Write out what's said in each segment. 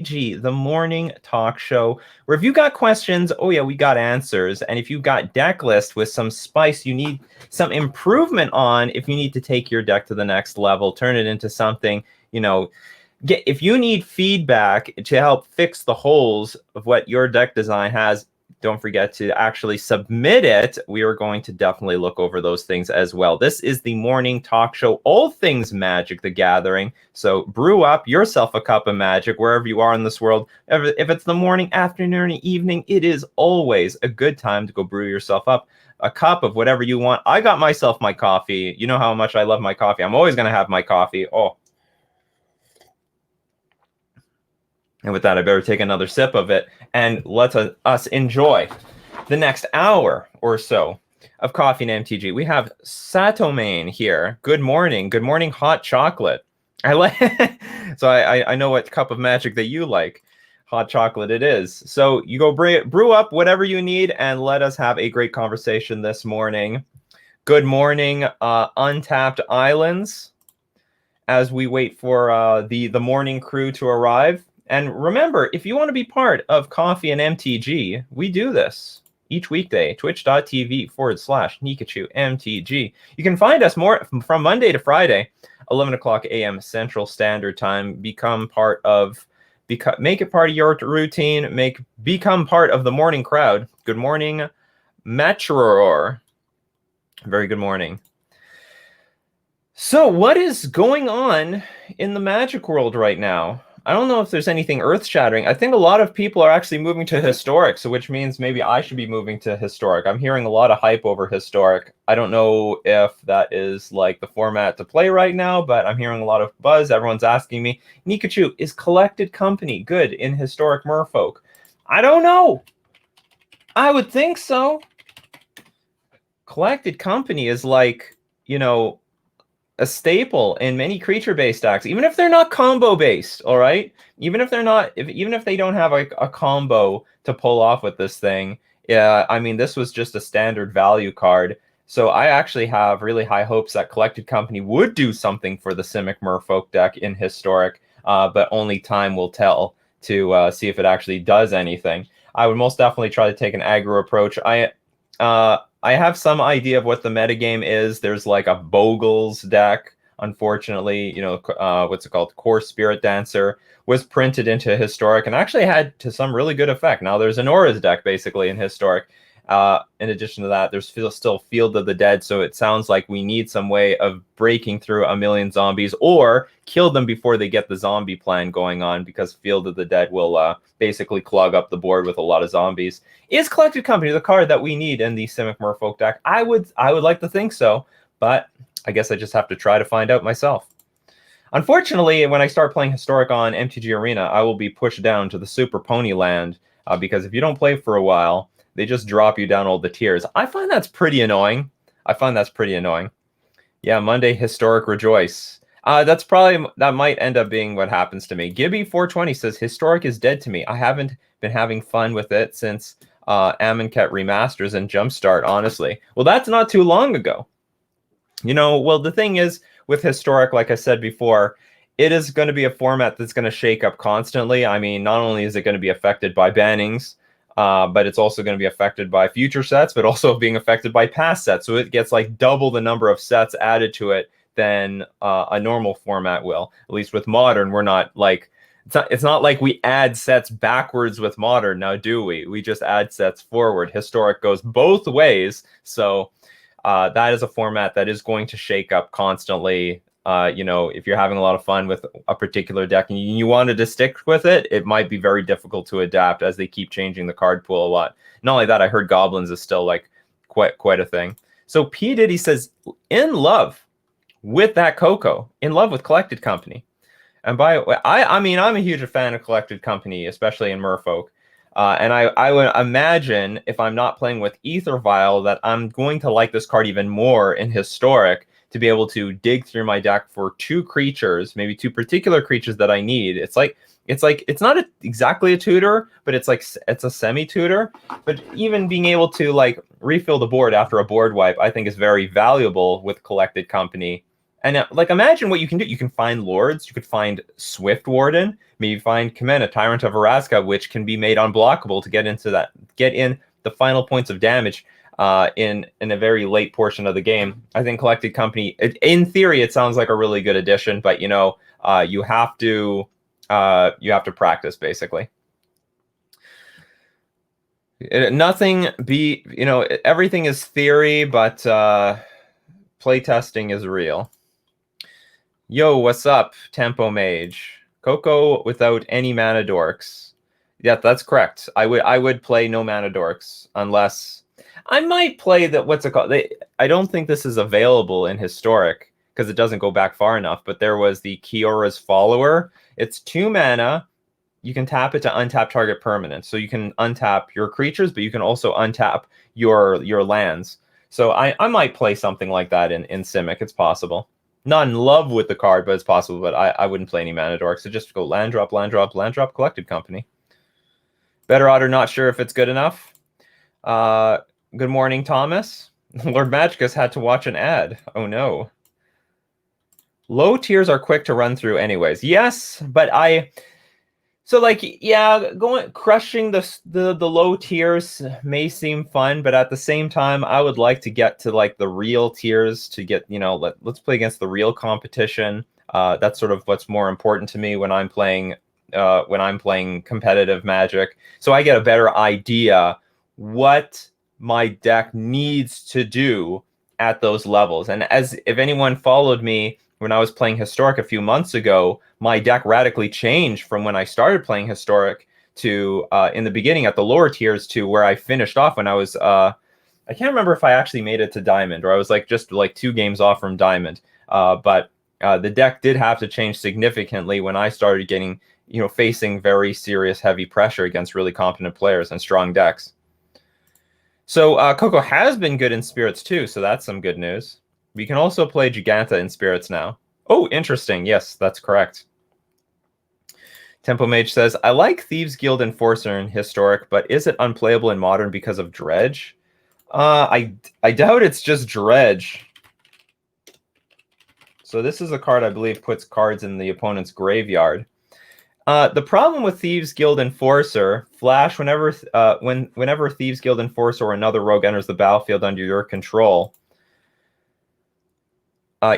MTG, the morning talk show, where if you got questions, oh yeah, we got answers. And if you got deck list with some spice you need some improvement on, if you need to take your deck to the next level, turn it into something, if you need feedback to help fix the holes of what your deck design has, don't forget to actually submit it. We are going to definitely look over those things as well. This is the morning talk show, all things Magic the Gathering. So brew up yourself a cup of magic wherever you are in this world. If it's the morning, afternoon, evening, it is always a good time to go brew yourself up a cup of whatever you want. I got myself my coffee. You know how much I love my coffee. I'm always going to have my coffee. Oh. And with that, I better take another sip of it and let us enjoy the next hour or so of Coffee and MTG. We have Satomane here. Good morning. Good morning, hot chocolate. I like so I know what cup of magic that you like. Hot chocolate it is. So you go brew up whatever you need and let us have a great conversation this morning. Good morning, Untapped Islands, as we wait for the morning crew to arrive. And remember, if you want to be part of Coffee and MTG, we do this each weekday, twitch.tv/Nikachu MTG. You can find us more from Monday to Friday, 11 o'clock a.m. Central Standard Time. Make it part of your routine. Become part of the morning crowd. Good morning, Metror. Very good morning. So what is going on in the Magic world right now? I don't know if there's anything earth-shattering. I think a lot of people are actually moving to Historic, so which means maybe I should be moving to Historic. I'm hearing a lot of hype over Historic. I don't know if that is like the format to play right now, but I'm hearing a lot of buzz. Everyone's asking me, Nikachu, is Collected Company good in Historic Merfolk? I don't know. I would think so. Collected Company is like, a staple in many creature-based decks, even if they're not combo-based. All right, even if they don't have a combo to pull off with this thing. Yeah, I mean, this was just a standard value card. So I actually have really high hopes that Collected Company would do something for the Simic Merfolk deck in Historic, but only time will tell to see if it actually does anything. I would most definitely try to take an aggro approach. I have some idea of what the metagame is. There's like a Bogles deck, unfortunately. What's it called? Core Spirit Dancer was printed into Historic and actually had to some really good effect. Now there's an Auras deck basically in Historic. In addition to that, there's still Field of the Dead, so it sounds like we need some way of breaking through a million zombies or kill them before they get the zombie plan going on, because Field of the Dead will basically clog up the board with a lot of zombies. Is Collected Company the card that we need in the Simic Merfolk deck? I would like to think so, but I guess I just have to try to find out myself. Unfortunately, when I start playing Historic on MTG Arena, I will be pushed down to the Super Pony Land, because if you don't play for a while, they just drop you down all the tiers. I find that's pretty annoying. Yeah, Monday, Historic Rejoice. That might end up being what happens to me. Gibby420 says, Historic is dead to me. I haven't been having fun with it since Amonkhet Remasters and Jumpstart, honestly. Well, that's not too long ago. Well, the thing is, with Historic, like I said before, it is going to be a format that's going to shake up constantly. I mean, not only is it going to be affected by bannings, but it's also going to be affected by future sets, but also being affected by past sets. So it gets like double the number of sets added to it than a normal format will. At least with Modern, we're not like, it's not like we add sets backwards with Modern now, do we? We just add sets forward. Historic goes both ways. So that is a format that is going to shake up constantly. If you're having a lot of fun with a particular deck and you wanted to stick with it, it might be very difficult to adapt as they keep changing the card pool a lot. Not only that, I heard Goblins is still like quite a thing. So P. Diddy says, in love with that Coco, in love with Collected Company. And by the way, I mean, I'm a huge fan of Collected Company, especially in Merfolk. And I would imagine if I'm not playing with Ether Vial that I'm going to like this card even more in Historic, to be able to dig through my deck for two creatures, maybe two particular creatures that I need. It's not exactly a tutor, but it's a semi-tutor. But even being able to like refill the board after a board wipe, I think is very valuable with Collected Company. And like, imagine what you can do. You can find lords. You could find Swift Warden. Maybe find Kamena, Tyrant of Araska, which can be made unblockable to get in the final points of damage in a very late portion of the game. I think Collected Company, in theory, it sounds like a really good addition, but you have to practice basically. Everything is theory, but playtesting is real. Yo, what's up, Tempo Mage? Coco without any mana dorks. Yeah, that's correct. I would play no mana dorks unless I might play that. What's it called? I don't think this is available in Historic because it doesn't go back far enough. But there was the Kiora's Follower. It's 2 mana. You can tap it to untap target permanent. So you can untap your creatures, but you can also untap your lands. So I might play something like that in Simic. It's possible. Not in love with the card, but it's possible. But I wouldn't play any mana dork. So just go land drop, Collected Company. Better Otter, not sure if it's good enough. Good morning, Thomas. Lord Magicus had to watch an ad. Oh no. Low tiers are quick to run through anyways. Yes, but crushing the low tiers may seem fun, but at the same time, I would like to get to like the real tiers to get, let's play against the real competition. That's sort of what's more important to me when I'm playing competitive Magic. So I get a better idea what my deck needs to do at those levels. And if anyone followed me when I was playing Historic a few months ago, my deck radically changed from when I started playing Historic to in the beginning at the lower tiers to where I finished off when I was I can't remember if I actually made it to Diamond or I was just 2 games off from Diamond. But the deck did have to change significantly when I started getting, facing very serious heavy pressure against really competent players and strong decks. So Coco has been good in Spirits too, so that's some good news. We can also play Giganta in Spirits now. Oh, interesting. Yes, that's correct. Tempo Mage says, I like Thieves Guild Enforcer in Historic, but is it unplayable in Modern because of Dredge? I doubt it's just Dredge. So this is a card I believe puts cards in the opponent's graveyard. The problem with Thieves Guild Enforcer, flash whenever Thieves Guild Enforcer or another rogue enters the battlefield under your control.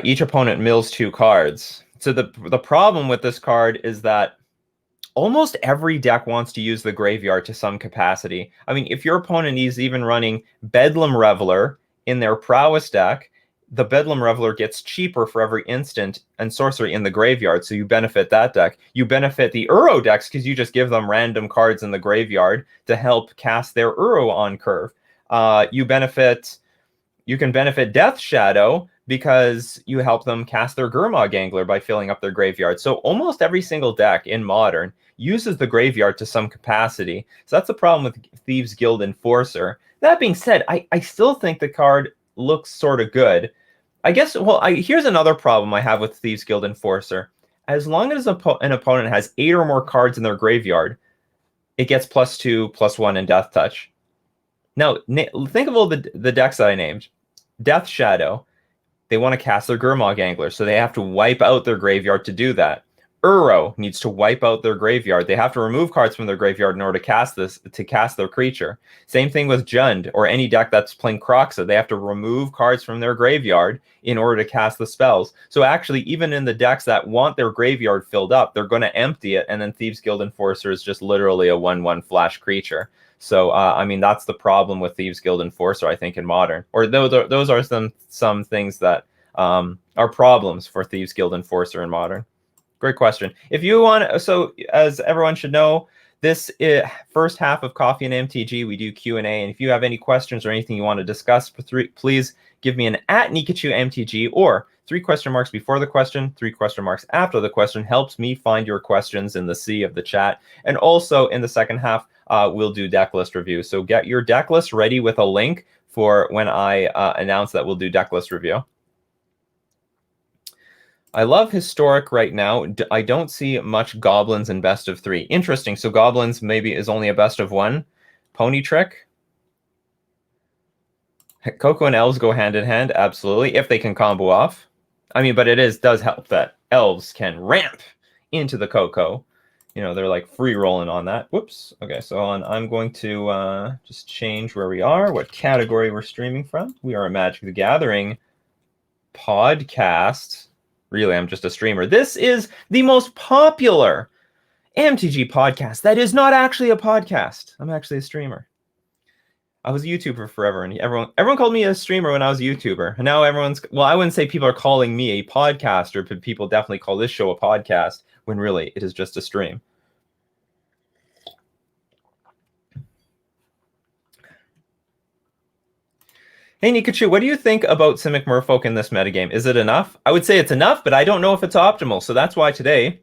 Each opponent mills 2 cards. So the problem with this card is that almost every deck wants to use the graveyard to some capacity. I mean, if your opponent is even running Bedlam Reveler in their Prowess deck, the Bedlam Reveler gets cheaper for every instant and sorcery in the graveyard, so you benefit that deck. You benefit the Uro decks because you just give them random cards in the graveyard to help cast their Uro on curve. You can benefit Death Shadow because you help them cast their Gurmag Angler by filling up their graveyard. So almost every single deck in Modern uses the graveyard to some capacity. So that's the problem with Thieves Guild Enforcer. That being said, I still think the card looks sort of good. I guess, here's another problem I have with Thieves Guild Enforcer. As long as an opponent has 8 or more cards in their graveyard, it gets +2/+1 in Death Touch. Now, think of all the decks that I named. Death Shadow, they want to cast their Gurmag Angler, so they have to wipe out their graveyard to do that. Uro needs to wipe out their graveyard. They have to remove cards from their graveyard in order to cast their creature. Same thing with Jund or any deck that's playing Kroxa. They have to remove cards from their graveyard in order to cast the spells. So actually, even in the decks that want their graveyard filled up, they're going to empty it, and then Thieves Guild Enforcer is just literally a 1/1 flash creature. So, I mean, that's the problem with Thieves Guild Enforcer, I think, in Modern. Or those are some things that are problems for Thieves Guild Enforcer in Modern. Great question. If you want, so as everyone should know, this first half of Coffee and MTG, we do Q&A. And if you have any questions or anything you want to discuss, please give me an @Nikachu MTG or 3 question marks before the question, 3 question marks after the question. Helps me find your questions in the sea of the chat. And also in the second half, we'll do deck list review. So get your deck list ready with a link for when I announce that we'll do deck list review. I love Historic right now. I don't see much Goblins in best of 3. Interesting. So Goblins maybe is only a best of 1. Pony Trick. Coco and Elves go hand in hand. Absolutely. If they can combo off. I mean, but it does help that elves can ramp into the Coco. They're like free rolling on that. Whoops. Okay, so I'm going to just change where we are, what category we're streaming from. We are a Magic the Gathering podcast. Really, I'm just a streamer. This is the most popular MTG podcast that is not actually a podcast. I'm actually a streamer. I was a YouTuber forever, and everyone called me a streamer when I was a YouTuber. And now I wouldn't say people are calling me a podcaster, but people definitely call this show a podcast, when really it is just a stream. Hey, Nikachu, what do you think about Simic Merfolk in this metagame? Is it enough? I would say it's enough, but I don't know if it's optimal. So that's why today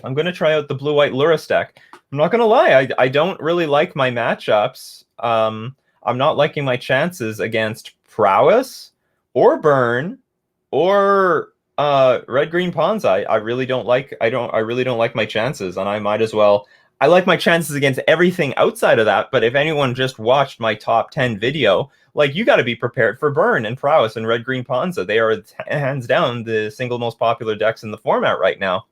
I'm going to try out the blue-white Lurrus deck. I'm not going to lie. I don't really like my matchups. I'm not liking my chances against Prowess or Burn or Red-Green Ponza. I really don't like my chances, and I might as well. I like my chances against everything outside of that, but if anyone just watched my top 10 video, like, you got to be prepared for Burn and Prowess and Red-Green Ponza. They are hands down the single most popular decks in the format right now.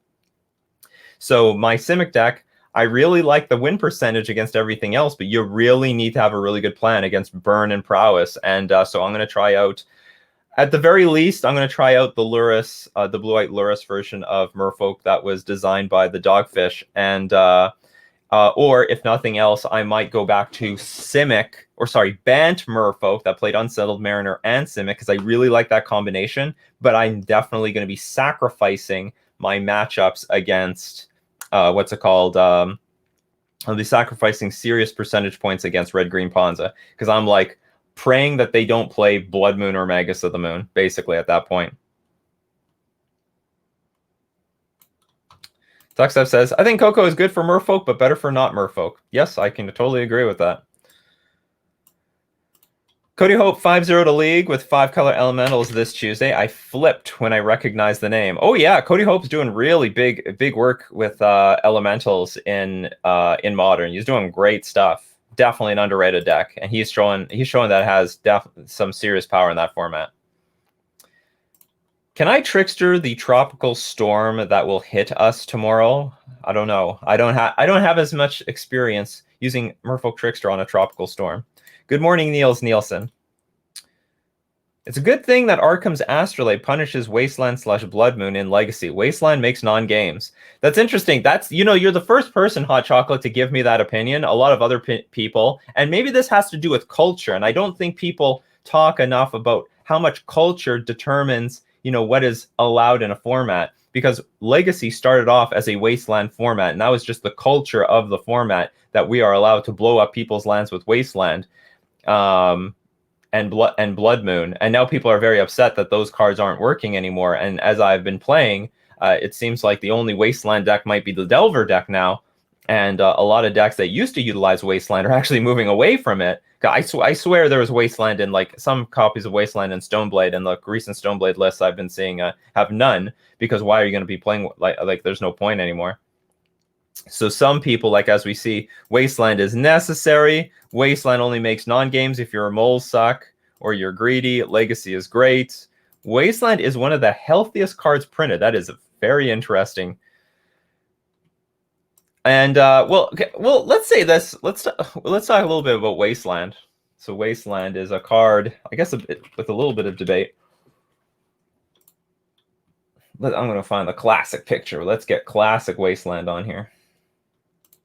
So my Simic deck, I really like the win percentage against everything else, but you really need to have a really good plan against Burn and Prowess. And so I'm going to try out, at the very least, I'm going to try out the Lurrus, the blue-white Lurrus version of Merfolk that was designed by the Dogfish. And or if nothing else, I might go back to Bant Merfolk that played Unsettled Mariner and Simic, because I really like that combination. But I'm definitely going to be sacrificing my matchups against I'll be sacrificing serious percentage points against Red-Green Ponza, because I'm like praying that they don't play Blood Moon or Magus of the Moon, basically, at that point. Tuxev says, I think Coco is good for Merfolk, but better for not Merfolk. Yes, I can totally agree with that. Cody Hope 5-0 to League with 5-color elementals this Tuesday. I flipped when I recognized the name. Oh yeah, Cody Hope's doing really big work with elementals in Modern. He's doing great stuff. Definitely an underrated deck, and he's showing that it has some serious power in that format. Can I Trickster the Tropical Storm that will hit us tomorrow? I don't know. I don't have as much experience using Merfolk Trickster on a Tropical Storm. Good morning, Niels Nielsen. It's a good thing that Arkham's Astrolabe punishes Wasteland/Blood Moon in Legacy. Wasteland makes non-games. That's interesting. You're the first person, Hot Chocolate, to give me that opinion. A lot of other people, and maybe this has to do with culture, and I don't think people talk enough about how much culture determines what is allowed in a format, because Legacy started off as a Wasteland format, and that was just the culture of the format, that we are allowed to blow up people's lands with Wasteland and Blood Moon. And now people are very upset that those cards aren't working anymore. And as I've been playing, it seems like the only Wasteland deck might be the Delver deck now, and a lot of decks that used to utilize Wasteland are actually moving away from it. I swear there was Wasteland in, like, some copies of Wasteland and Stoneblade, and the recent Stoneblade lists I've been seeing have none, because why are you going to be playing, like there's no point anymore. So some people, like, as we see, Wasteland is necessary. Wasteland only makes non-games if you're a mole suck or you're greedy. Legacy is great. Wasteland is one of the healthiest cards printed. That is very interesting. And let's say this. Let's talk a little bit about Wasteland. So Wasteland is a card, I guess, with a little bit of debate. I'm going to find the classic picture. Let's get classic Wasteland on here.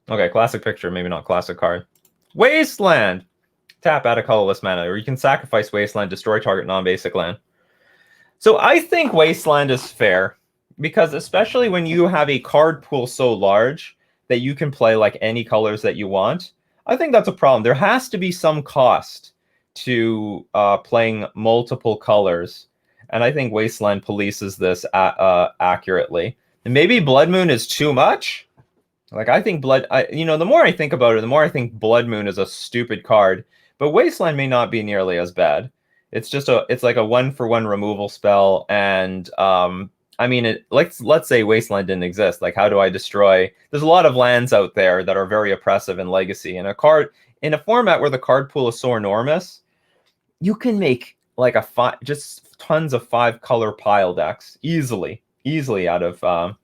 Okay, classic picture, maybe not classic card. Wasteland! Tap, add a colorless mana, or you can sacrifice Wasteland, destroy target non-basic land. So I think Wasteland is fair, because especially when you have a card pool so large that you can play like any colors that you want, I think that's a problem. There has to be some cost to playing multiple colors, and I think Wasteland polices this accurately. And maybe Blood Moon is too much. Like, I think the more I think about it, the more I think Blood Moon is a stupid card. But Wasteland may not be nearly as bad. It's like a 1-for-1 removal spell, and I mean, let's say Wasteland didn't exist. Like, how do I destroy? There's a lot of lands out there that are very oppressive in Legacy, and in a format where the card pool is so enormous, you can make like just tons of 5-color pile decks easily out of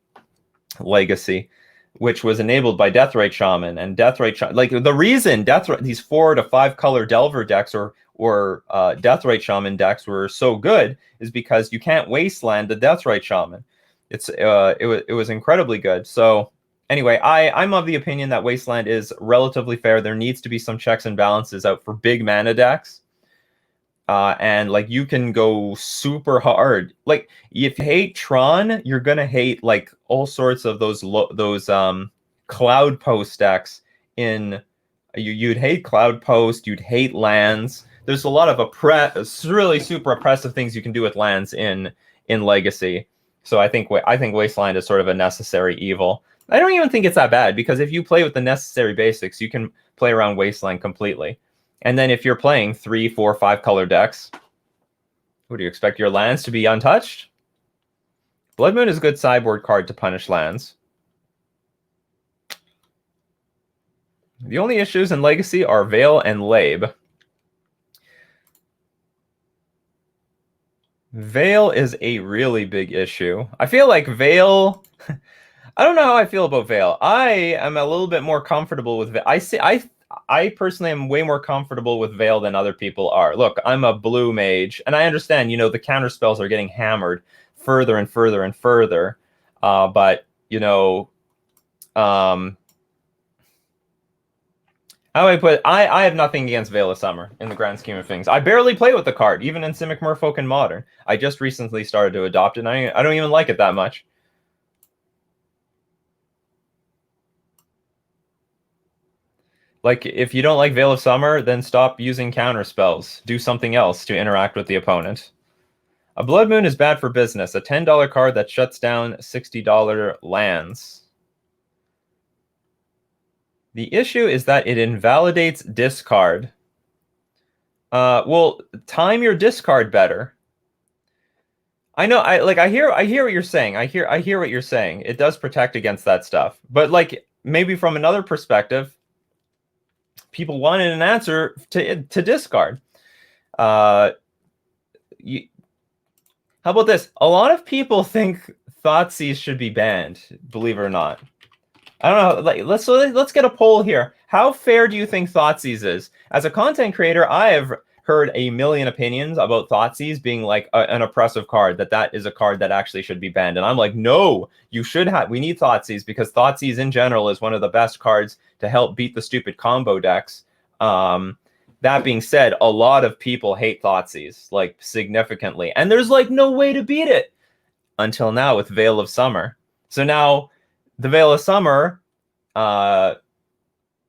Legacy, which was enabled by Deathrite Shaman. And Deathrite Shaman, like the reason these 4 to 5-color Delver decks or Deathrite Shaman decks were so good is because you can't wasteland the Deathrite Shaman. It was incredibly good. So anyway, I'm of the opinion that wasteland is relatively fair. There needs to be some checks and balances out for big mana decks. And like you can go super hard. Like if you hate Tron, you're gonna hate like all sorts of those Cloud Post decks. You'd hate Cloud Post, you'd hate lands. There's a lot of really super oppressive things you can do with lands in Legacy. So I think Wasteland is sort of a necessary evil. I don't even think it's that bad, because if you play with the necessary basics, you can play around Wasteland completely. And then if you're playing 3, 4, 5-color decks, what do you expect your lands to be untouched? Blood Moon is a good sideboard card to punish lands. The only issues in Legacy are Vial and Labe. Vial is a really big issue. I feel like Vial... I don't know how I feel about Vial. I am a little bit more comfortable with Vial. I personally am way more comfortable with Vial than other people are. Look, I'm a blue mage, and I understand, the counter spells are getting hammered further and further and further. But, how do I put it? I have nothing against Veil of Summer in the grand scheme of things. I barely play with the card, even in Simic Merfolk and Modern. I just recently started to adopt it, and I don't even like it that much. Like, if you don't like Veil of Summer, then stop using counter spells. Do something else to interact with the opponent. A Blood Moon is bad for business. A $10 card that shuts down $60 lands. The issue is that it invalidates discard. Well, time your discard better. I know. I hear what you're saying. I hear what you're saying. It does protect against that stuff. But like maybe from another perspective, people wanted an answer to discard. How about this? A lot of people think Thoughtseize should be banned, believe it or not. I don't know. Like, let's get a poll here. How fair do you think Thoughtseize is? As a content creator, I have heard a million opinions about Thoughtseize being like an oppressive card, that is a card that actually should be banned. And I'm like, no, you should have. We need Thoughtseize, because Thoughtseize in general is one of the best cards to help beat the stupid combo decks. That being said, a lot of people hate Thoughtseize, like significantly, and there's like no way to beat it until now with Veil of Summer. So now the Veil of Summer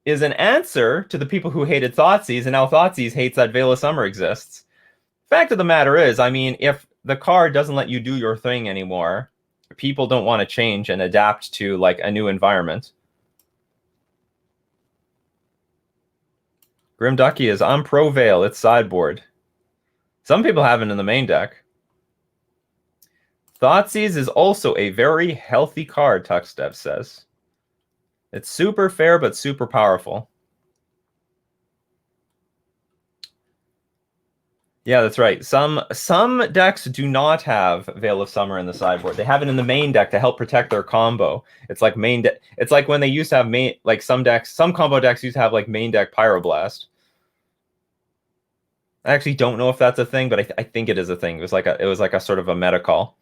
is an answer to the people who hated Thoughtseize, and now Thoughtseize hates that Veil of Summer exists. Fact of the matter is, I mean, if the card doesn't let you do your thing anymore, people don't want to change and adapt to like a new environment. Grim Ducky is on Pro Veil. It's sideboard. Some people have it in the main deck. Thoughtseize is also a very healthy card, Tuxdev says. It's super fair, but super powerful. Yeah, that's right. Some decks do not have Veil of Summer in the sideboard. They have it in the main deck to help protect their combo. It's like it's like when they used to have some combo decks used to have like main deck Pyroblast. I actually don't know if that's a thing, but I think it is a thing. It was like a sort of a meta call.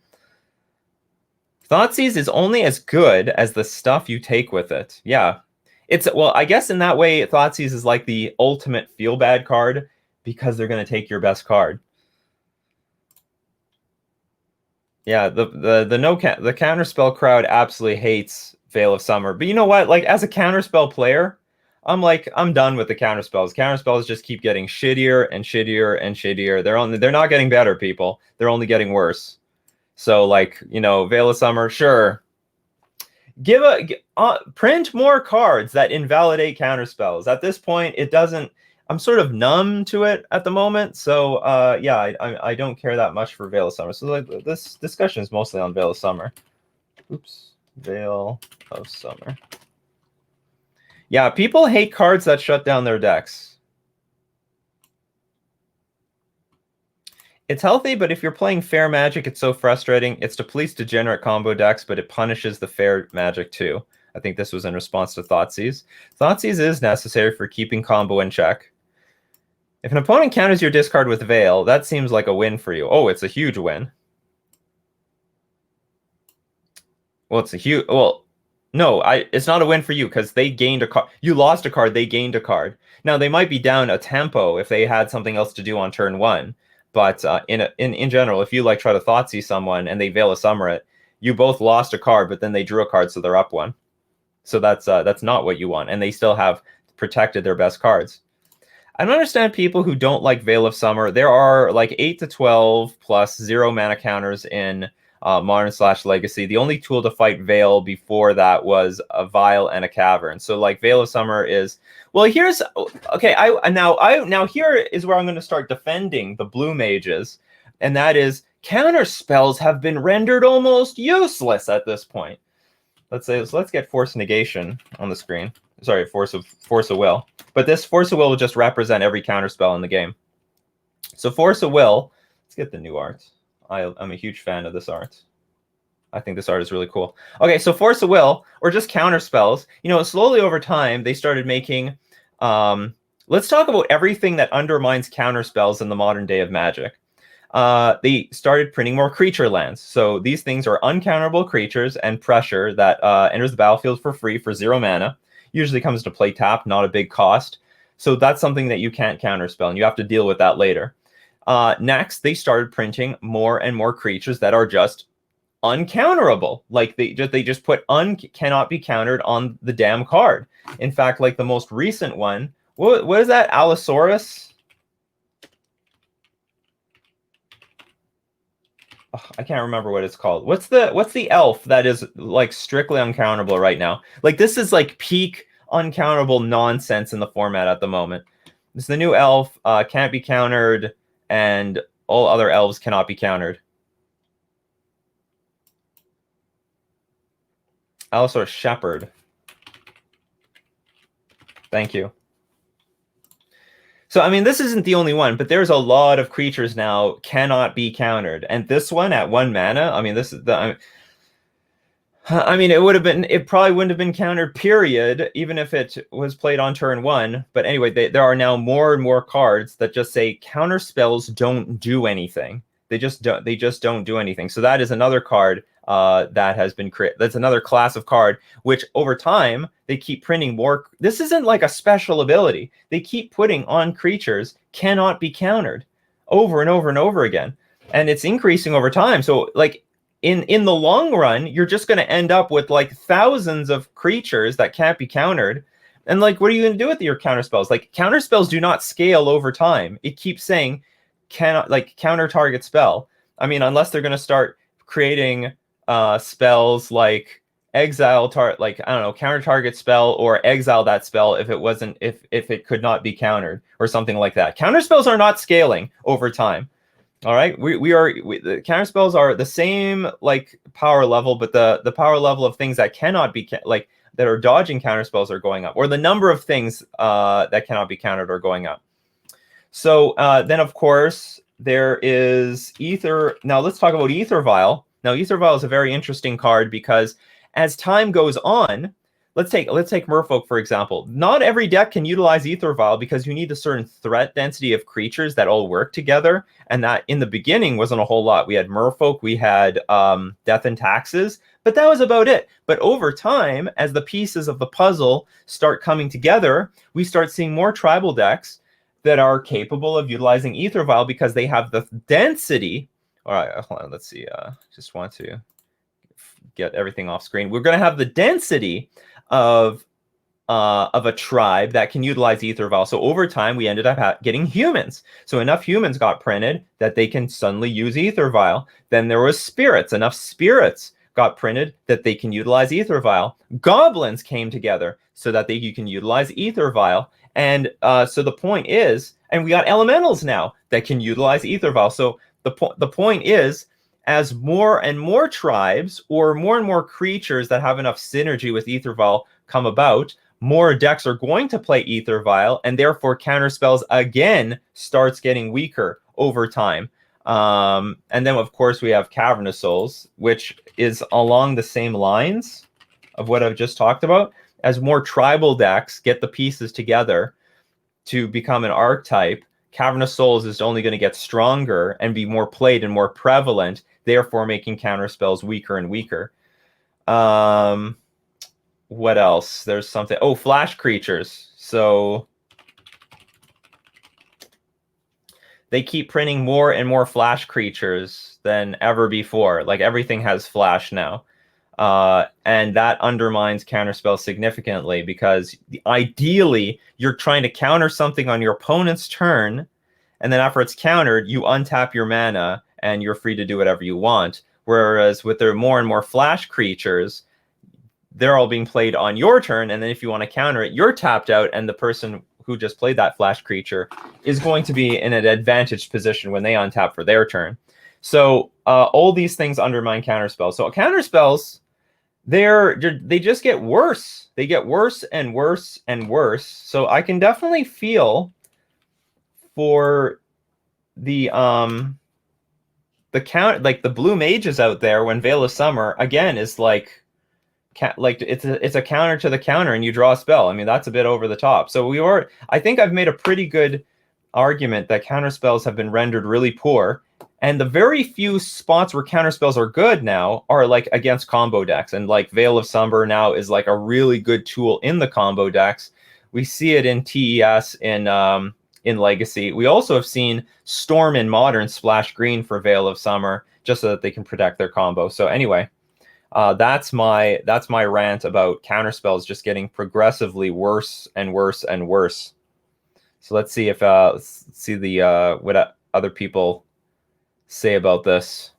Thoughtseize is only as good as the stuff you take with it. Yeah. Well, I guess in that way, Thoughtseize is like the ultimate feel-bad card, because they're going to take your best card. Yeah, the counterspell crowd absolutely hates Veil of Summer. But you know what? Like, as a counterspell player, I'm done with the counterspells. Counterspells just keep getting shittier and shittier and shittier. They're not getting better, people. They're only getting worse. So, like, Veil of Summer, sure. Print more cards that invalidate counterspells. At this point, it doesn't. I'm sort of numb to it at the moment. So, yeah, I don't care that much for Veil of Summer. So, like, this discussion is mostly on Veil of Summer. Oops, Veil of Summer. Yeah, people hate cards that shut down their decks. It's healthy, but if you're playing fair magic, it's so frustrating. It's to police degenerate combo decks, but it punishes the fair magic too. I think this was in response to Thoughtseize. Thougtseize is necessary for keeping combo in check. If an opponent counters your discard with Vial, that seems like a win for you. Oh, it's a huge win. Well, it's a huge... Well, no, it's not a win for you because they gained a card. You lost a card, they gained a card. Now, they might be down a tempo if they had something else to do on turn 1. But in general, if you like try to Thoughtseize someone and they Veil of Summer it, you both lost a card, but then they drew a card, so they're up 1. So that's not what you want, and they still have protected their best cards. I don't understand people who don't like Veil of Summer. There are like 8 to 12 plus 0 mana counters in Modern/Legacy. The only tool to fight Veil before that was a Vial and a Cavern. So like Veil of Summer is... Well, here's... Okay, now here is where I'm going to start defending the blue mages, and that is counter spells have been rendered almost useless at this point. Let's get Force Negation on the screen. Sorry, Force of Will. But this Force of Will just represent every counter spell in the game. So Force of Will, let's get the new art. I'm a huge fan of this art. I think this art is really cool. Okay, so Force of Will, or just counter spells. You know, slowly over time, they started making... let's talk about everything that undermines counter spells in the modern day of Magic. They started printing more creature lands. So these things are uncounterable creatures and pressure that enters the battlefield for free for 0 mana. Usually comes to play tap, not a big cost. So that's something that you can't counterspell, and you have to deal with that later. Next, they started printing more and more creatures that are just uncounterable. Like they just put cannot be countered on the damn card. In fact, like the most recent one, what is that? Allosaurus? Oh, I can't remember what it's called. What's the elf that is like strictly uncounterable right now? Like this is like peak uncountable nonsense in the format at the moment. It's the new elf, can't be countered, and all other elves cannot be countered. Allosaurus Shepherd. Thank you. So, I mean, this isn't the only one, but there's a lot of creatures now cannot be countered. And this one at 1 mana, I mean, this is the... I mean, it probably wouldn't have been countered, period, even if it was played on turn 1. But anyway, there are now more and more cards that just say counter spells don't do anything. They just don't do anything. So that is another card that has been created. That's another class of card, which over time, they keep printing more. This isn't like a special ability. They keep putting on creatures cannot be countered over and over and over again. And it's increasing over time. So like in the long run, you're just going to end up with like thousands of creatures that can't be countered. And like, what are you going to do with your counter spells? Like counter spells do not scale over time. It keeps saying cannot, like counter target spell. I mean, unless they're going to start creating spells like exile like I don't know, counter target spell, or exile that spell if it could not be countered, or something like that. Counter spells are not scaling over time. All right, the counter spells are the same like power level, but the power level of things that cannot be like that are dodging counter spells are going up, or the number of things that cannot be countered are going up. So then of course there is Ether. Now let's talk about Ether Vial. Now Ether Vial is a very interesting card because as time goes on, let's take Merfolk for example. Not every deck can utilize Ether Vial because you need a certain threat density of creatures that all work together, and that in the beginning wasn't a whole lot. We had Merfolk, we had Death and Taxes, but that was about it. But over time, as the pieces of the puzzle start coming together, we start seeing more tribal decks that are capable of utilizing Ether Vial because they have the density. All right, hold on, let's see. Just want to get everything off screen. We're going to have the density of a tribe that can utilize Ether Vial. So over time, we ended up getting humans. So enough humans got printed that they can suddenly use Ether Vial. Then there was spirits. Enough spirits got printed that they can utilize Ether Vial. Goblins came together so that you can utilize Ether Vial. And so the point is, and we got elementals now that can utilize Ether Vial. So the point is, as more and more tribes or more and more creatures that have enough synergy with Ether Vial come about, more decks are going to play Ether Vial, and therefore counter spells again starts getting weaker over time. And then, of course, we have Cavernous Souls, which is along the same lines of what I've just talked about. As more tribal decks get the pieces together to become an archetype, Cavernous Souls is only going to get stronger and be more played and more prevalent, therefore making counter spells weaker and weaker. What else? There's something. Oh, flash creatures. So they keep printing more and more flash creatures than ever before. Like everything has flash now. And that undermines counterspell significantly because ideally you're trying to counter something on your opponent's turn, and then after it's countered, you untap your mana and you're free to do whatever you want. Whereas with their more and more flash creatures, they're all being played on your turn, and then if you want to counter it, you're tapped out, and the person who just played that flash creature is going to be in an advantaged position when they untap for their turn. So all these things undermine counterspells. So counterspells, they just get worse. They get worse and worse and worse. So I can definitely feel for the count, like the blue mages out there when Veil of Summer again is like it's a counter to the counter and you draw a spell. I mean, that's a bit over the top. So I think I've made a pretty good argument that counter spells have been rendered really poor, and the very few spots where counter spells are good now are like against combo decks, and like Veil of Summer now is like a really good tool in the combo decks. We see it in TES in Legacy. We also have seen Storm in Modern splash green for Veil of Summer just so that they can protect their combo. So anyway, that's my rant about counterspells just getting progressively worse and worse and worse. So let's see if what other people say about this.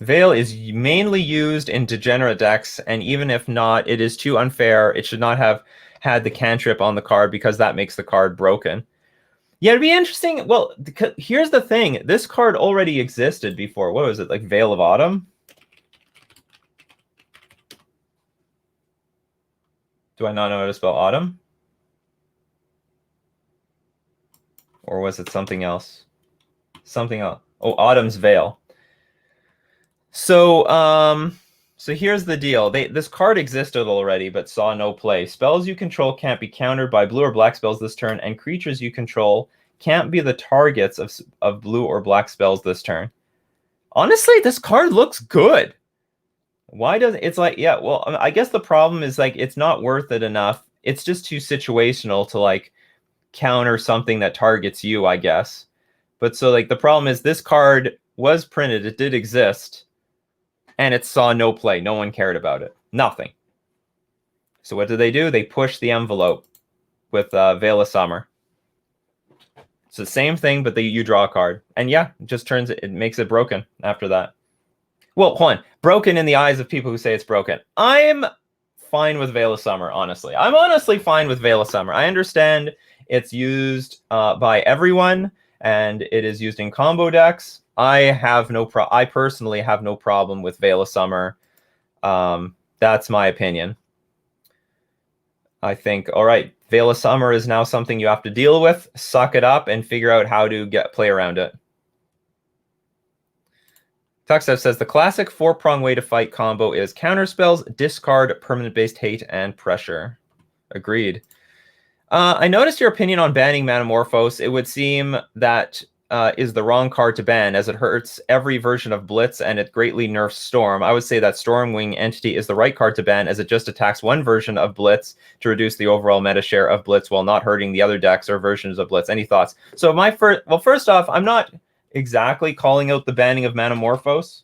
Veil is mainly used in degenerate decks, and even if not, it is too unfair. It should not have had the cantrip on the card because that makes the card broken. Yeah, it'd be interesting. Well, here's the thing. This card already existed before. What was it, like Veil of Autumn? Do I not know how to spell autumn? Or was it something else? Something else. Oh, Autumn's Veil. So, so here's the deal. This card existed already, but saw no play. Spells you control can't be countered by blue or black spells this turn, and creatures you control can't be the targets of blue or black spells this turn. Honestly, this card looks good. Why does it's like, yeah, well, I guess the problem is like it's not worth it enough. It's just too situational to like counter something that targets you, I guess. But so like the problem is this card was printed, it did exist, and it saw no play. No one cared about it. Nothing. So what do? They push the envelope with Veil of Summer. It's the same thing, but you draw a card. And yeah, it just it makes it broken after that. Well, hold on. Broken in the eyes of people who say it's broken. I'm fine with Veil of Summer, honestly. I'm honestly fine with Veil of Summer. I understand it's used by everyone, and it is used in combo decks. I personally have no problem with Veil of Summer. That's my opinion. I think, all right, Veil of Summer is now something you have to deal with. Suck it up and figure out how to play around it. Tuxev says the classic 4-prong way to fight combo is counter spells, discard, permanent-based hate, and pressure. Agreed. I noticed your opinion on banning Manamorphos. It would seem that is the wrong card to ban, as it hurts every version of Blitz and it greatly nerfs Storm. I would say that Stormwing Entity is the right card to ban, as it just attacks one version of Blitz to reduce the overall meta share of Blitz while not hurting the other decks or versions of Blitz. Any thoughts? So first off, I'm not exactly calling out the banning of Manamorphos,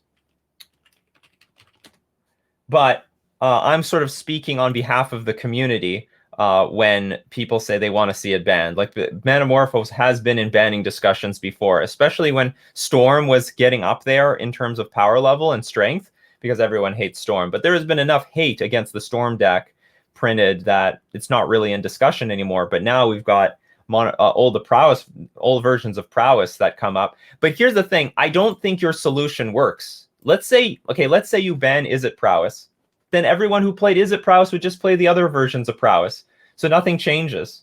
but I'm sort of speaking on behalf of the community when people say they want to see it banned. Like, Manamorphos has been in banning discussions before, especially when Storm was getting up there in terms of power level and strength, because everyone hates Storm. But there has been enough hate against the Storm deck printed that it's not really in discussion anymore. But now we've got old versions of Prowess that come up. But here's the thing. I don't think your solution works. Let's say you ban Izzet Prowess. Then everyone who played Izzet Prowess would just play the other versions of Prowess. So nothing changes.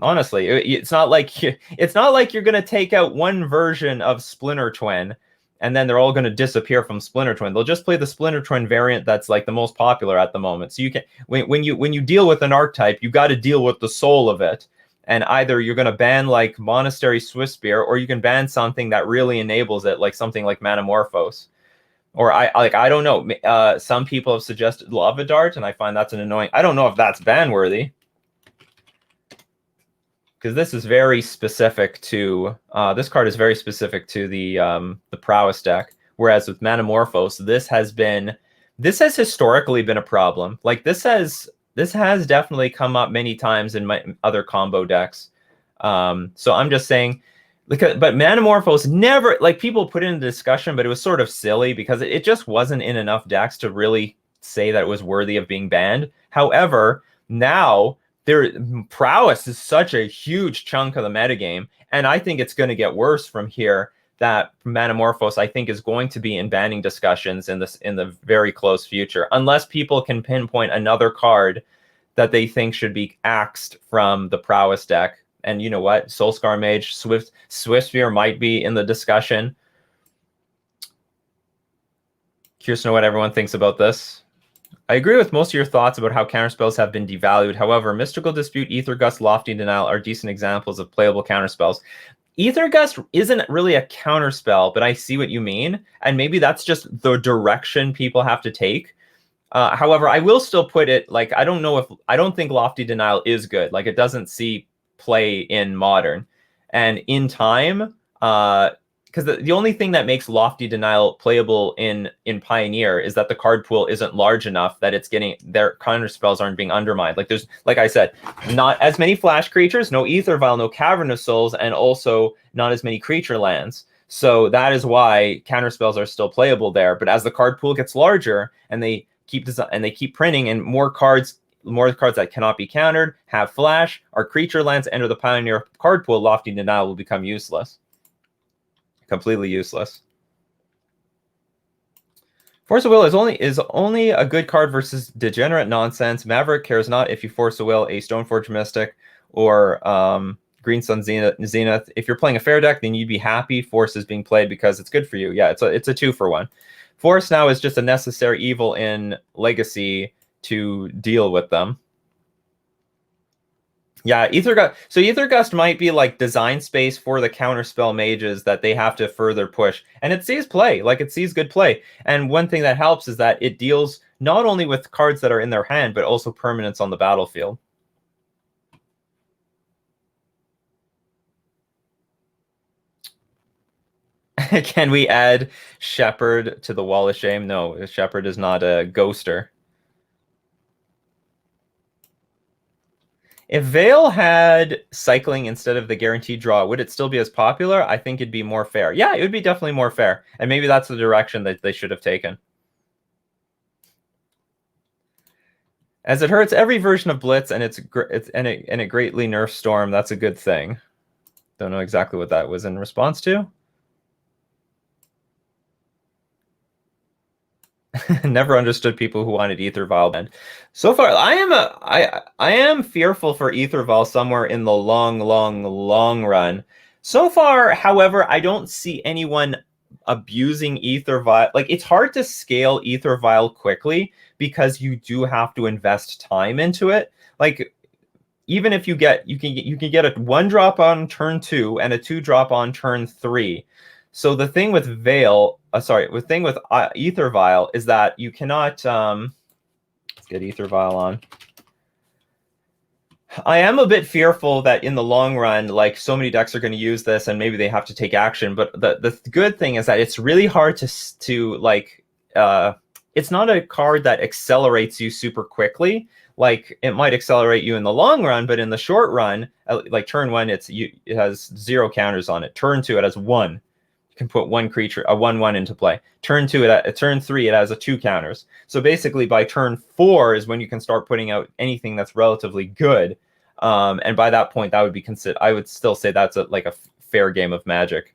Honestly, it's not like you're gonna take out one version of Splinter Twin and then they're all gonna disappear from Splinter Twin. They'll just play the Splinter Twin variant that's like the most popular at the moment. So you can when you deal with an archetype, you got to deal with the soul of it. And either you're gonna ban like Monastery Swiftspear, or you can ban something that really enables it, like something like Manamorphos. Or I don't know. Some people have suggested Lava Dart, and I find that's an annoying. I don't know if that's ban worthy, because this is very specific to this card is very specific to the prowess deck. Whereas with Manamorphos, this has historically been a problem. Like this has definitely come up many times in my other combo decks. So I'm just saying, but Manamorphos never, like, people put it in the discussion, but it was sort of silly because it just wasn't in enough decks to really say that it was worthy of being banned. However, now prowess is such a huge chunk of the metagame, and I think it's going to get worse from here. That Manamorphos, I think, is going to be in banning discussions in the very close future, unless people can pinpoint another card that they think should be axed from the prowess deck. And you know what? Soulscar Mage, Swiftspear might be in the discussion. Curious to know what everyone thinks about this. I agree with most of your thoughts about how counterspells have been devalued. However, Mystical Dispute, Aether Gust, Lofty Denial are decent examples of playable counterspells. Aether Gust isn't really a counterspell, but I see what you mean. And maybe that's just the direction people have to take. However, I will still put it, like, I don't think Lofty Denial is good. Like, it doesn't see play in Modern. And in time, because the only thing that makes Lofty Denial playable in Pioneer is that the card pool isn't large enough that it's getting their counter spells aren't being undermined. Like there's, like I said, not as many flash creatures, no Aether Vial, no Cavernous Souls, and also not as many creature lands. So that is why counter spells are still playable there. But as the card pool gets larger and they keep printing and more cards that cannot be countered, have flash, are creature lands, enter the Pioneer card pool, Lofty Denial will become useless. Completely useless. Force of Will is only a good card versus degenerate nonsense. Maverick cares not if you Force of Will a Stoneforge Mystic or Green Sun Zenith. If you're playing a fair deck, then you'd be happy Force is being played because it's good for you. Yeah, it's a 2-for-1. Force now is just a necessary evil in Legacy to deal with them. Yeah, Aether Gust might be like design space for the counterspell mages that they have to further push. And it sees play, like it sees good play. And one thing that helps is that it deals not only with cards that are in their hand, but also permanents on the battlefield. Can we add Shepherd to the Wall of Shame? No, Shepherd is not a ghoster. If Vial had cycling instead of the guaranteed draw, would it still be as popular? I think it'd be more fair. Yeah, it would be definitely more fair. And maybe that's the direction that they should have taken. As it hurts every version of Blitz, and it greatly nerfs Storm. That's a good thing. Don't know exactly what that was in response to. Never understood people who wanted Aether Vial banned. So far, I am fearful for Aether Vial somewhere in the long run. So far, however, I don't see anyone abusing Aether Vial. Like, it's hard to scale Aether Vial quickly because you do have to invest time into it. Like, even if you can get a 1-drop on turn 2 and a 2-drop on turn 3. So the thing with Aether Vial is that you cannot. Let's get Aether Vial on. I am a bit fearful that in the long run, like, so many decks are going to use this, and maybe they have to take action. But the good thing is that it's really hard to like. It's not a card that accelerates you super quickly. Like, it might accelerate you in the long run, but in the short run, like turn 1, it has 0 counters on it. Turn 2, it has 1. You can put one creature, a 1/1 into play. Turn 3, it has a 2 counters. So basically, by turn 4 is when you can start putting out anything that's relatively good. And by that point, that would be considered. I would still say that's like a fair game of Magic.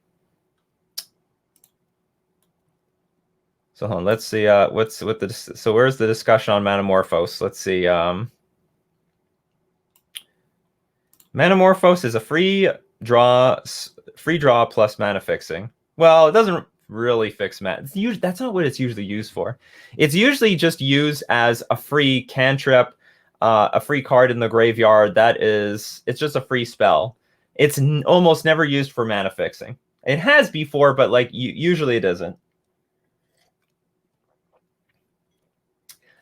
So hold on, let's see. So where's the discussion on Manamorphos? Let's see. Manamorphos is a free draw plus mana fixing. Well, it doesn't really fix mana. That's not what it's usually used for. It's usually just used as a free cantrip, a free card in the graveyard. It's just a free spell. It's almost never used for mana fixing. It has before, but like usually it isn't.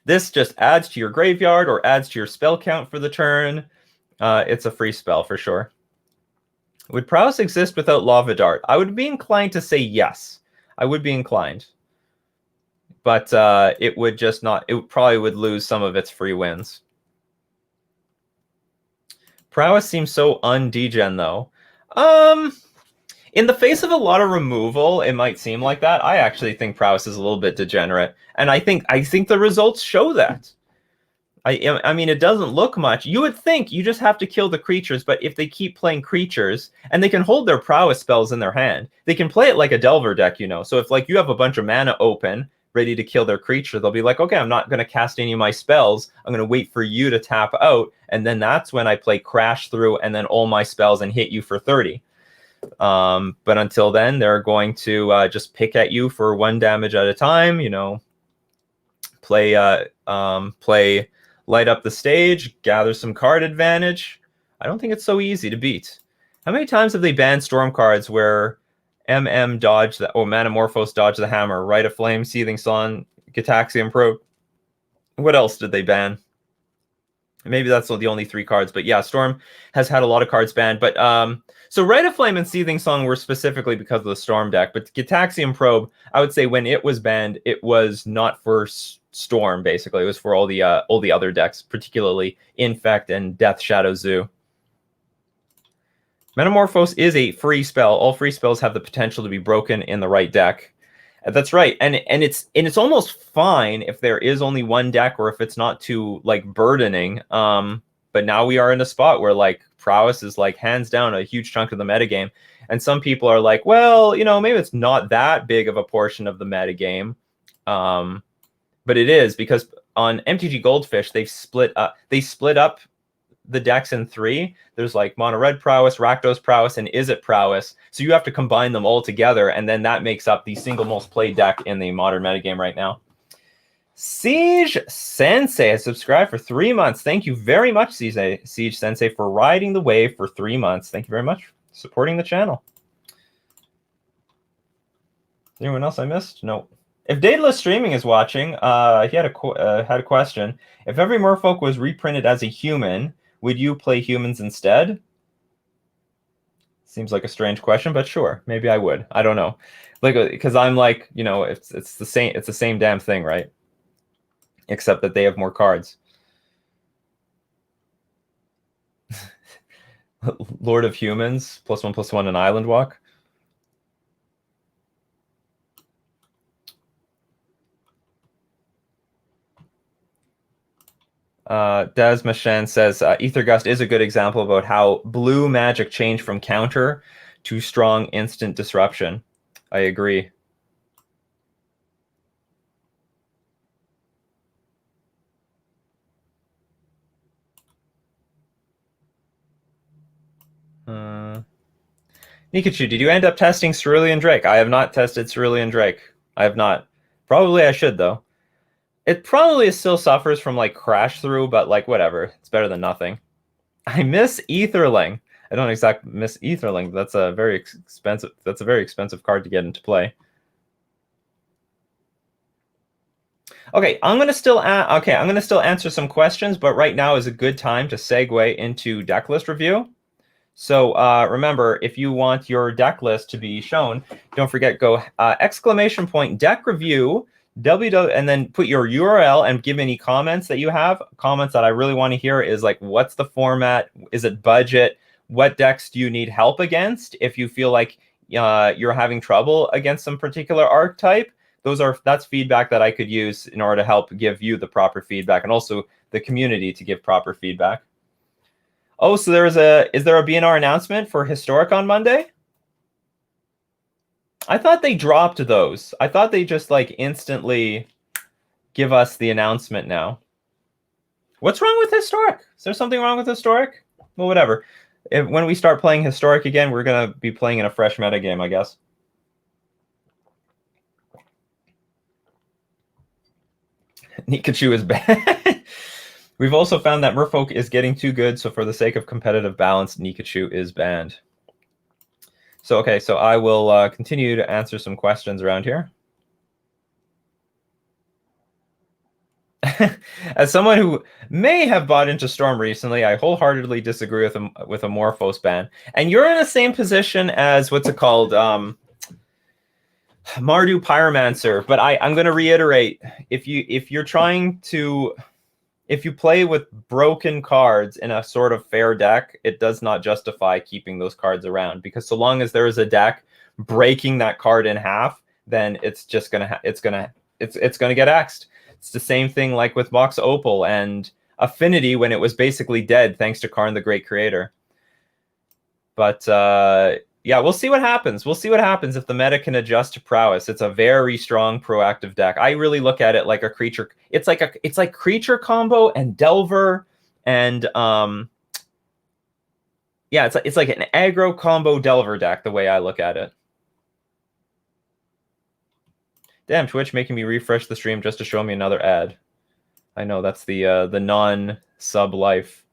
This just adds to your graveyard or adds to your spell count for the turn. It's a free spell for sure. Would prowess exist without Lava Dart? I would be inclined to say yes. I would be inclined. But it would just not... It probably would lose some of its free wins. Prowess seems so un-degen, though. In the face of a lot of removal, it might seem like that. I actually think Prowess is a little bit degenerate. And I think the results show that. I mean, it doesn't look much. You would think you just have to kill the creatures, but if they keep playing creatures, and they can hold their prowess spells in their hand, they can play it like a Delver deck, you know. So if like you have a bunch of mana open, ready to kill their creature, they'll be like, okay, I'm not going to cast any of my spells. I'm going to wait for you to tap out, and then that's when I play Crash Through and then all my spells and hit you for 30. But until then, they're going to just pick at you for 1 damage at a time, you know. Play light up the stage, gather some card advantage. I don't think it's so easy to beat. How many times have they banned storm cards where MM dodged Manamorphos dodged the hammer, Rite of Flame, Seething Sun, Gitaxian Probe? What else did they ban? Maybe that's the only 3 cards, but yeah, Storm has had a lot of cards banned. But so Rite of Flame and Seething Sun were specifically because of the Storm deck, but Gitaxian Probe, I would say when it was banned, it was not for Storm. Basically, it was for all the other decks, particularly Infect and Death Shadow Zoo. Manamorphos is a free spell. All free spells have the potential to be broken in the right deck. That's right, and it's almost fine if there is only one deck or if it's not too like burdening. But now we are in a spot where like prowess is like hands down a huge chunk of the metagame, and some people are like, well, you know, maybe it's not that big of a portion of the metagame, but it is, because on MTG Goldfish they've split up the decks in 3. There's like Mono Red Prowess, Rakdos Prowess, and Izzet Prowess. So you have to combine them all together, and then that makes up the single most played deck in the modern metagame right now. Siege Sensei has subscribed for 3 months. Thank you very much, Siege Sensei, for riding the wave for 3 months. Thank you very much for supporting the channel. Anyone else I missed? No. If Decklist Streaming is watching, he had a question. If every Merfolk was reprinted as a human, would you play humans instead? Seems like a strange question, but sure, maybe I would. I don't know, like, because I'm like, you know, it's the same damn thing, right? Except that they have more cards. Lord of Humans, +1/+1 an Island Walk. Desmashen says Aethergust is a good example about how blue magic changed from counter to strong instant disruption. I agree. Nikachu, did you end up testing Cerulean Drake? I have not tested Cerulean Drake. I have not. Probably I should, though. It probably still suffers from like crash through, but like whatever. It's better than nothing. I miss Aetherling. I don't exactly miss Aetherling. That's a very expensive card to get into play. Okay, I'm gonna still answer some questions, but right now is a good time to segue into deck list review. So remember, if you want your deck list to be shown, don't forget, go ! Deck review and then put your URL and give any comments that you have. Comments that I really want to hear is like, what's the format? Is it budget? What decks do you need help against? If you feel like you're having trouble against some particular archetype, that's feedback that I could use in order to help give you the proper feedback, and also the community to give proper feedback. Oh, so is there a BNR announcement for Historic on Monday? I thought they dropped those. I thought they just like instantly give us the announcement now. What's wrong with Historic? Is there something wrong with Historic? Well, whatever. when we start playing Historic again, we're going to be playing in a fresh meta game, I guess. Nikachu is bad. We've also found that Merfolk is getting too good, so for the sake of competitive balance, Nikachu is banned. So, okay, so I will continue to answer some questions around here. As someone who may have bought into Storm recently, I wholeheartedly disagree with a Morphos ban. And you're in the same position as, what's it called? Mardu Pyromancer. But I'm going to reiterate, if you play with broken cards in a sort of fair deck, it does not justify keeping those cards around, because so long as there is a deck breaking that card in half, then it's just gonna get axed. It's the same thing like with Mox Opal and Affinity when it was basically dead thanks to Karn the Great Creator. But yeah, we'll see what happens. We'll see what happens if the meta can adjust to prowess. It's a very strong proactive deck. I really look at it like a creature. It's like creature combo and Delver and yeah, it's like an aggro combo Delver deck, the way I look at it. Damn, Twitch making me refresh the stream just to show me another ad. I know, that's the non-sub life.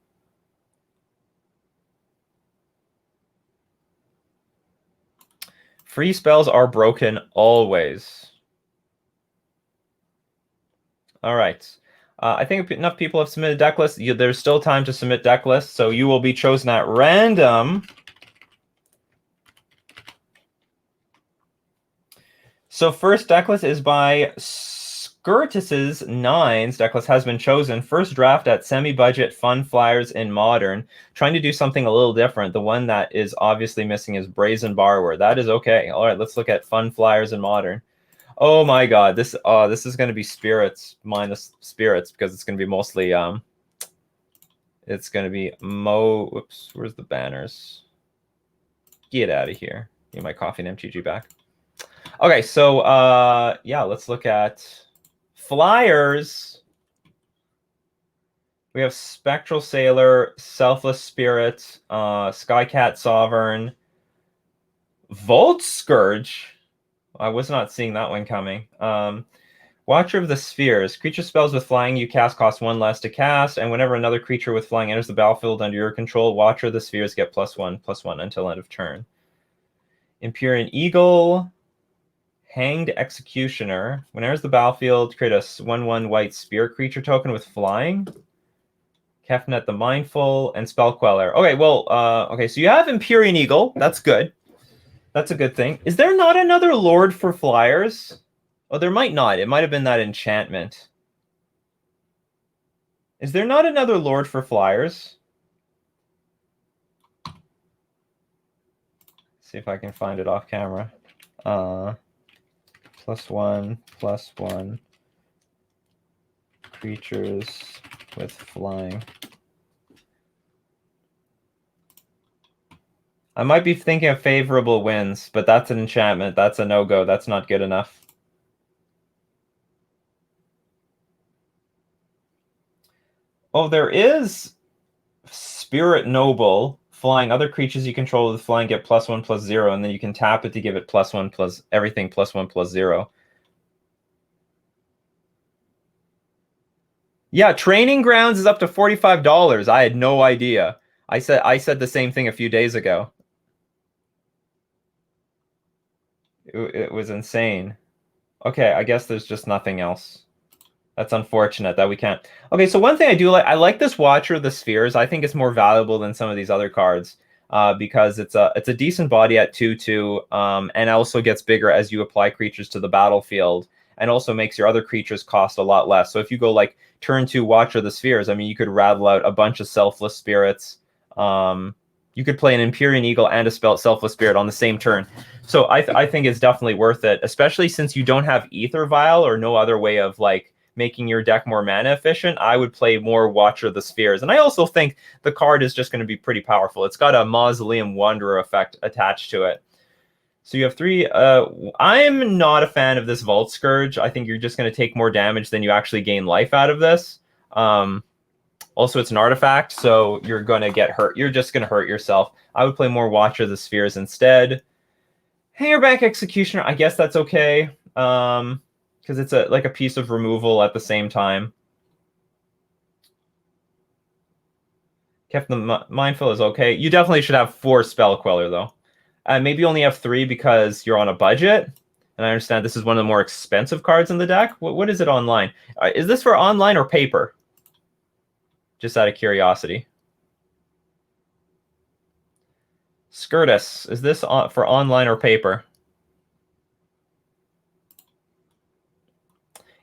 Free spells are broken always. All right. I think enough people have submitted deck lists. There's still time to submit deck lists, so you will be chosen at random. So first deck list is by Skirtis's Nines. Deck list has been chosen. First draft at semi-budget Fun Flyers in Modern. Trying to do something a little different. The one that is obviously missing is Brazen Borrower. That is okay. All right, let's look at Fun Flyers in Modern. Oh my god, this is going to be Spirits minus Spirits, because it's going to be mostly it's going to be whoops, where's the banners? Get out of here. Get my Coffee and MTG back. Okay, so yeah, let's look at Flyers. We have Spectral Sailor, Selfless Spirit, Skycat Sovereign, Volt Scourge. I was not seeing that one coming. Watcher of the Spheres. Creature spells with flying you cast cost 1 less to cast, and whenever another creature with flying enters the battlefield under your control, Watcher of the Spheres get +1/+1 until end of turn. Empyrean Eagle. Hanged Executioner. When enters the battlefield, create a 1/1 white spirit creature token with flying. Kefnet the Mindful, and Spell Queller. Okay, well, okay, so you have Empyrean Eagle. That's good. That's a good thing. Is there not another Lord for Flyers? Oh, there might not. It might have been that enchantment. Is there not another Lord for Flyers? See if I can find it off camera. +1/+1 creatures with flying. I might be thinking of Favorable Winds, but that's an enchantment. That's a no-go. That's not good enough. Oh, there is Spirit Noble. Flying, other creatures you control with flying get +1/+0, and then you can tap it to give it +1 plus everything +1/+0. Yeah, Training Grounds is up to $45. I had no idea. I said the same thing a few days ago. It was insane. Okay, I guess there's just nothing else. That's unfortunate that we can't. Okay, so one thing I do like, I like this Watcher of the Spheres. I think it's more valuable than some of these other cards because it's a decent body at 2/2, and also gets bigger as you apply creatures to the battlefield, and also makes your other creatures cost a lot less. So if you go like turn 2 Watcher of the Spheres, I mean, you could rattle out a bunch of Selfless Spirits. You could play an Empyrean Eagle and a Selfless Spirit on the same turn. So I think it's definitely worth it, especially since you don't have Ether Vial or no other way of like making your deck more mana efficient. I would play more Watcher of the Spheres. And I also think the card is just going to be pretty powerful. It's got a Mausoleum Wanderer effect attached to it. So you have 3. I'm not a fan of this Vault Scourge. I think you're just going to take more damage than you actually gain life out of this. Also, it's an artifact, so you're going to get hurt. You're just going to hurt yourself. I would play more Watcher of the Spheres instead. Hangerback Executioner, I guess that's okay. Because it's like a piece of removal at the same time. Kept the Mindful is okay. You definitely should have 4 Spell Queller, though. Maybe you only have 3 because you're on a budget. And I understand this is one of the more expensive cards in the deck. What is it online? Is this for online or paper? Just out of curiosity. Skirtus, is this for online or paper?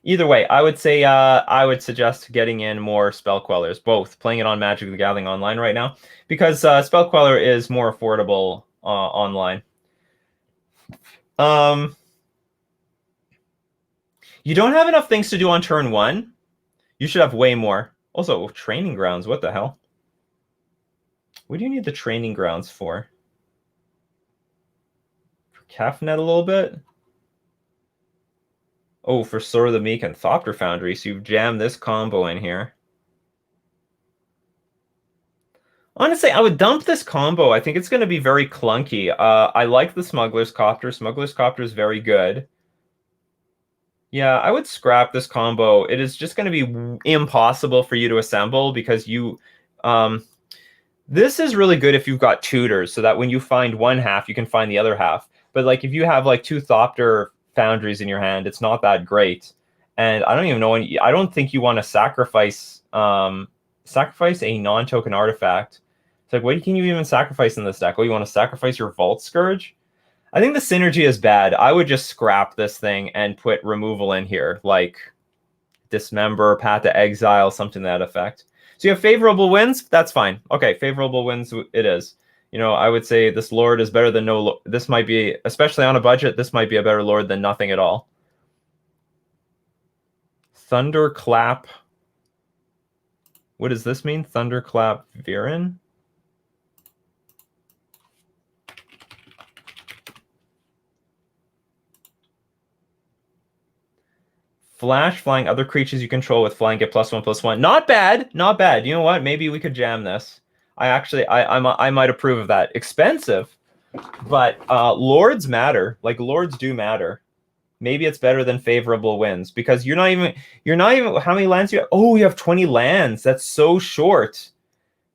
Either way, I would say I would suggest getting in more Spell Quellers, both. Playing it on Magic the Gathering Online right now, because Spell Queller is more affordable online. You don't have enough things to do on turn 1. You should have way more. Also, Training Grounds, what the hell? What do you need the Training Grounds for? For Cafnet a little bit? Oh, for Sword of the Meek and Thopter Foundry, so you've jammed this combo in here. Honestly, I would dump this combo. I think it's going to be very clunky. I like the Smuggler's Copter. Smuggler's Copter is very good. Yeah, I would scrap this combo. It is just going to be impossible for you to assemble because you... this is really good if you've got tutors, so that when you find one half, you can find the other half. But like if you have like 2 Thopter Foundries in your hand, it's not that great. And I don't even know... I don't think you want to sacrifice a non-token artifact. It's like, what can you even sacrifice in this deck? Oh, you want to sacrifice your Vault Scourge? I think the synergy is bad. I would just scrap this thing and put removal in here, like Dismember, Path to Exile, something to that effect. So you have favorable wins? That's fine. Okay, favorable wins it is. You know, I would say this Lord is better than no... This might be, especially on a budget, this might be a better Lord than nothing at all. Thunderclap. What does this mean? Thunderclap Viren? Flash, flying other creatures you control with flying, get +1/+1. Not bad, not bad. You know what? Maybe we could jam this. I might approve of that. Expensive, but lords matter. Like lords do matter. Maybe it's better than favorable wins because you're not even. How many lands you have? Oh, you have 20 lands. That's so short.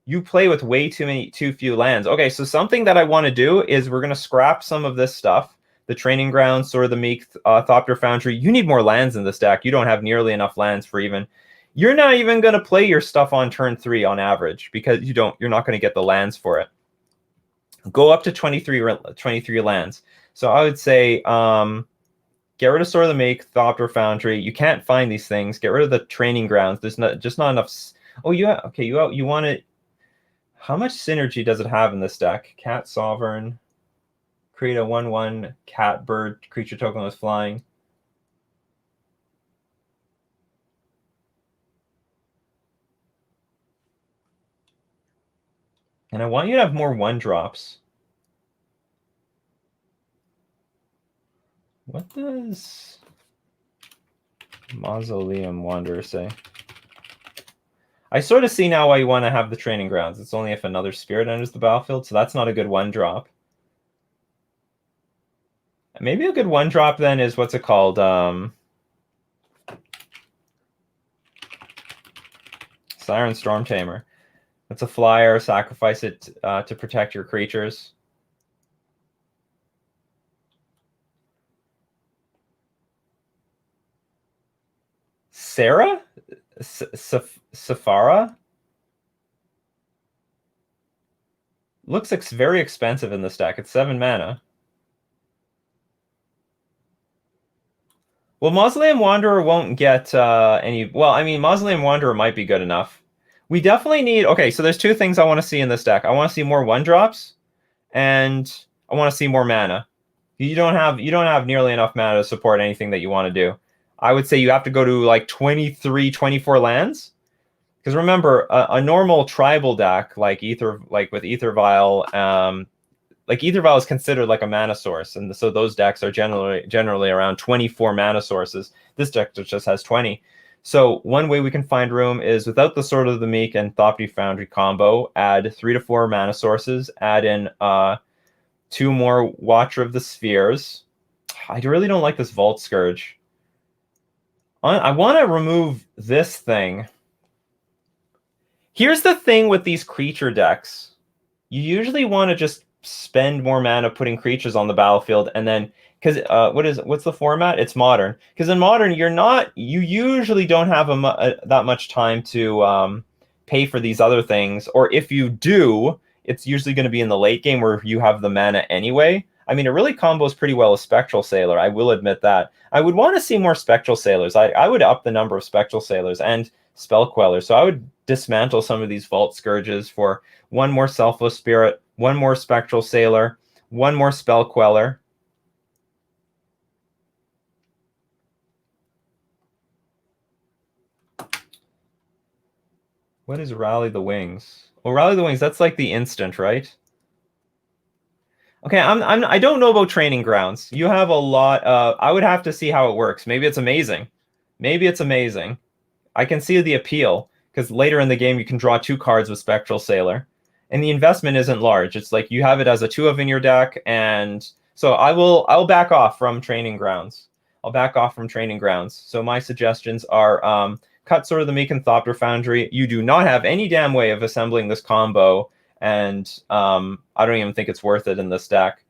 You play with way too few lands. Okay, so something that I want to do is we're gonna scrap some of this stuff. The Training Grounds, Sword of the Meek, Thopter Foundry. You need more lands in this deck. You don't have nearly enough lands for even... You're not even going to play your stuff on turn 3 on average because you're not going to get the lands for it. Go up to 23 lands. So I would say get rid of Sword of the Meek, Thopter Foundry. You can't find these things. Get rid of the Training Grounds. There's just not enough... Oh, okay, you want it... How much synergy does it have in this deck? Cat Sovereign... Create a 1/1 cat bird creature token with flying. And I want you to have more 1-drops. What does Mausoleum Wanderer say? I sort of see now why you want to have the Training Grounds. It's only if another spirit enters the battlefield, so that's not a good 1-drop. Maybe a good 1-drop then is, what's it called? Siren Storm Tamer. It's a flyer. Sacrifice it to protect your creatures. Sarah? Safara? Looks very expensive in this deck. It's 7 mana. Well, Mausoleum Wanderer won't get any... Well, I mean, Mausoleum Wanderer might be good enough. We definitely need... Okay, so there's 2 things I want to see in this deck. I want to see more 1-drops, and I want to see more mana. You don't have nearly enough mana to support anything that you want to do. I would say you have to go to like 23, 24 lands. Because remember, a normal tribal deck like with Ether Vial, like Ether Vial is considered like a mana source, and so those decks are generally around 24 mana sources. This deck just has 20. So one way we can find room is without the Sword of the Meek and Thopter Foundry combo, add 3 to 4 mana sources, add in 2 more Watcher of the Spheres. I really don't like this Vault Scourge. I want to remove this thing. Here's the thing with these creature decks. You usually want to just spend more mana putting creatures on the battlefield, and then because what's the format? It's modern. Because in modern, you usually don't have that much time to pay for these other things, or if you do, it's usually going to be in the late game where you have the mana anyway. I mean, it really combos pretty well with Spectral Sailor. I will admit that. I would want to see more Spectral Sailors. I would up the number of Spectral Sailors and Spell Queller. So I would dismantle some of these Vault Scourges for 1 more Selfless Spirit, 1 more Spectral Sailor, 1 more Spell Queller. What is Rally the Wings? Well, Rally the Wings, that's like the instant, right? Okay, I don't know about Training Grounds. You have a lot. I would have to see how it works. Maybe it's amazing. Maybe it's amazing. I can see the appeal because later in the game you can draw 2 cards with Spectral Sailor, and the investment isn't large. It's like you have it as a 2-of in your deck, and so I'll back off from Training Grounds. I'll back off from Training Grounds. So my suggestions are cut Sword of the Meek and Thopter Foundry. You do not have any damn way of assembling this combo, and I don't even think it's worth it in this deck.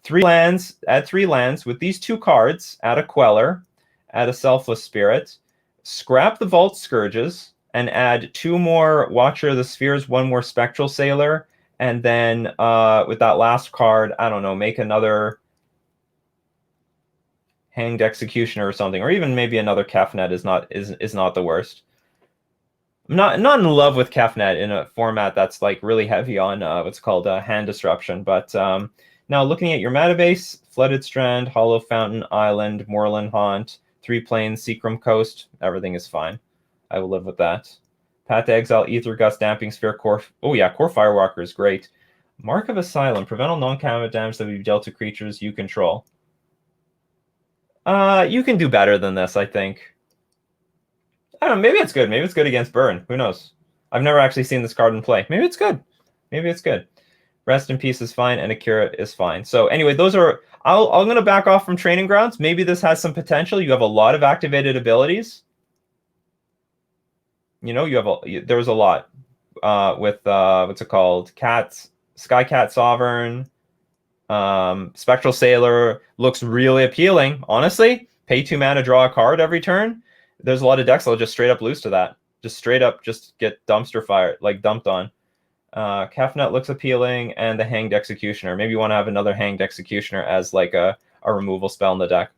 3 lands, add 3 lands with these 2 cards. Add a Queller, add a Selfless Spirit, scrap the Vault Scourges, and add 2 more Watcher of the Spheres, 1 more Spectral Sailor, and then with that last card, I don't know, make another Hanged Executioner or something, or even maybe another Kefnet is not the worst. I'm not in love with Kefnet in a format that's like really heavy on what's called hand disruption. But now looking at your meta base, Flooded Strand, Hollow Fountain, Island, Moorland Haunt, 3 Plains, Seacrum Coast, everything is fine. I will live with that. Path to Exile, Ether Gust, Damping Sphere, Core. Oh yeah, Core Firewalker is great. Mark of Asylum, prevent all non-combat damage that will be dealt to creatures you control. You can do better than this, I think. I don't know, maybe it's good. Maybe it's good against Burn. Who knows? I've never actually seen this card in play. Maybe it's good. Maybe it's good. Rest in Peace is fine, and Akira is fine. So anyway, those are... I'm going to back off from Training Grounds. Maybe this has some potential. You have a lot of activated abilities. You know, there's a lot with what's it called? Skycat Sovereign, Spectral Sailor looks really appealing. Honestly, pay 2 mana, draw a card every turn. There's a lot of decks that'll just straight up lose to that. Just straight up just get dumpster fire, like dumped on. Kefnet looks appealing, and the Hanged Executioner. Maybe you want to have another Hanged Executioner as like a removal spell in the deck.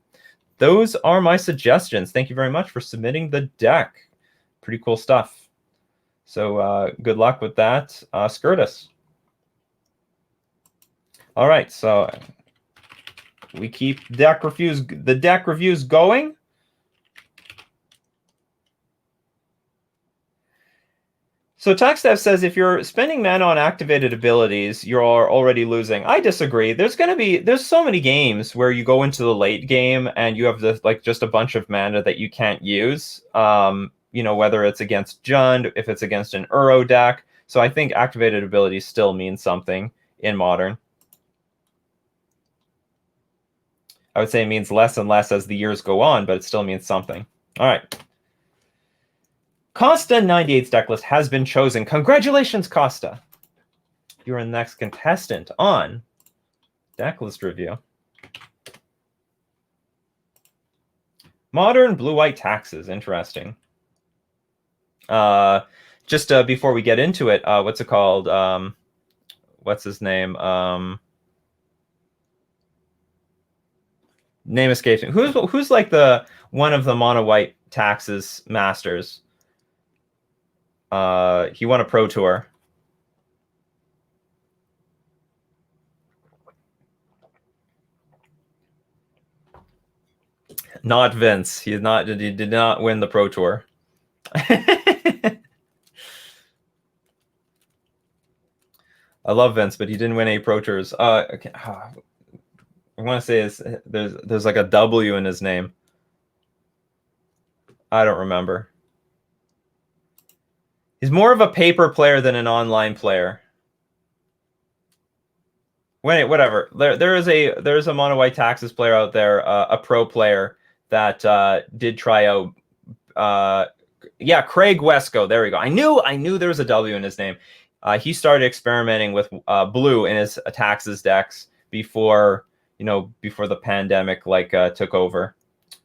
Those are my suggestions. Thank you very much for submitting the deck. Pretty cool stuff. So good luck with that, Skirtus. All right, so we keep the deck reviews going. So TaxDev says if you're spending mana on activated abilities, you're already losing. I disagree. There's so many games where you go into the late game and you have just a bunch of mana that you can't use. You know, whether it's against Jund, if it's against an Uro deck. So I think activated abilities still mean something in Modern. I would say it means less and less as the years go on, but it still means something. All right. Costa 98's decklist has been chosen. Congratulations, Costa. You're the next contestant on decklist review. Modern blue-white taxes. Interesting. Just before we get into it, what's it called? What's his name? Name escapes me. Who's like one of the mono white taxes masters? He won a pro tour. Not Vince. He did not win the pro tour. I love Vince, but he didn't win any pro tours. Okay. I want to say there's like a W in his name. I don't remember. He's more of a paper player than an online player. Wait, whatever. There's a mono white Taxes player out there, a pro player that did try out. Yeah, Craig Wesco. There we go. I knew there was a W in his name. He started experimenting with blue in his Taxes decks before the pandemic took over.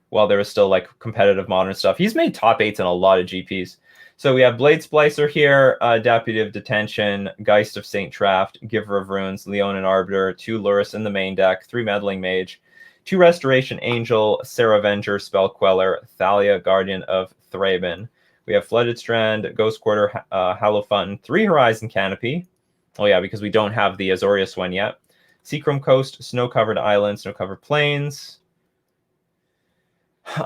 While there was still like competitive modern stuff, he's made top 8s in a lot of GPs. So we have Blade Splicer here, Deputy of Detention, Geist of Saint Traft, Giver of Runes, Leonin Arbiter, 2 Lurrus in the main deck, 3 Meddling Mage, 2 Restoration Angel, Sarah Avenger, Spell Queller, Thalia, Guardian of Thraben. We have Flooded Strand, Ghost Quarter, Hallowfun, 3 Horizon Canopy. Oh yeah, because we don't have the Azorius one yet. Seachrome Coast, Snow-Covered Islands, Snow-Covered Plains.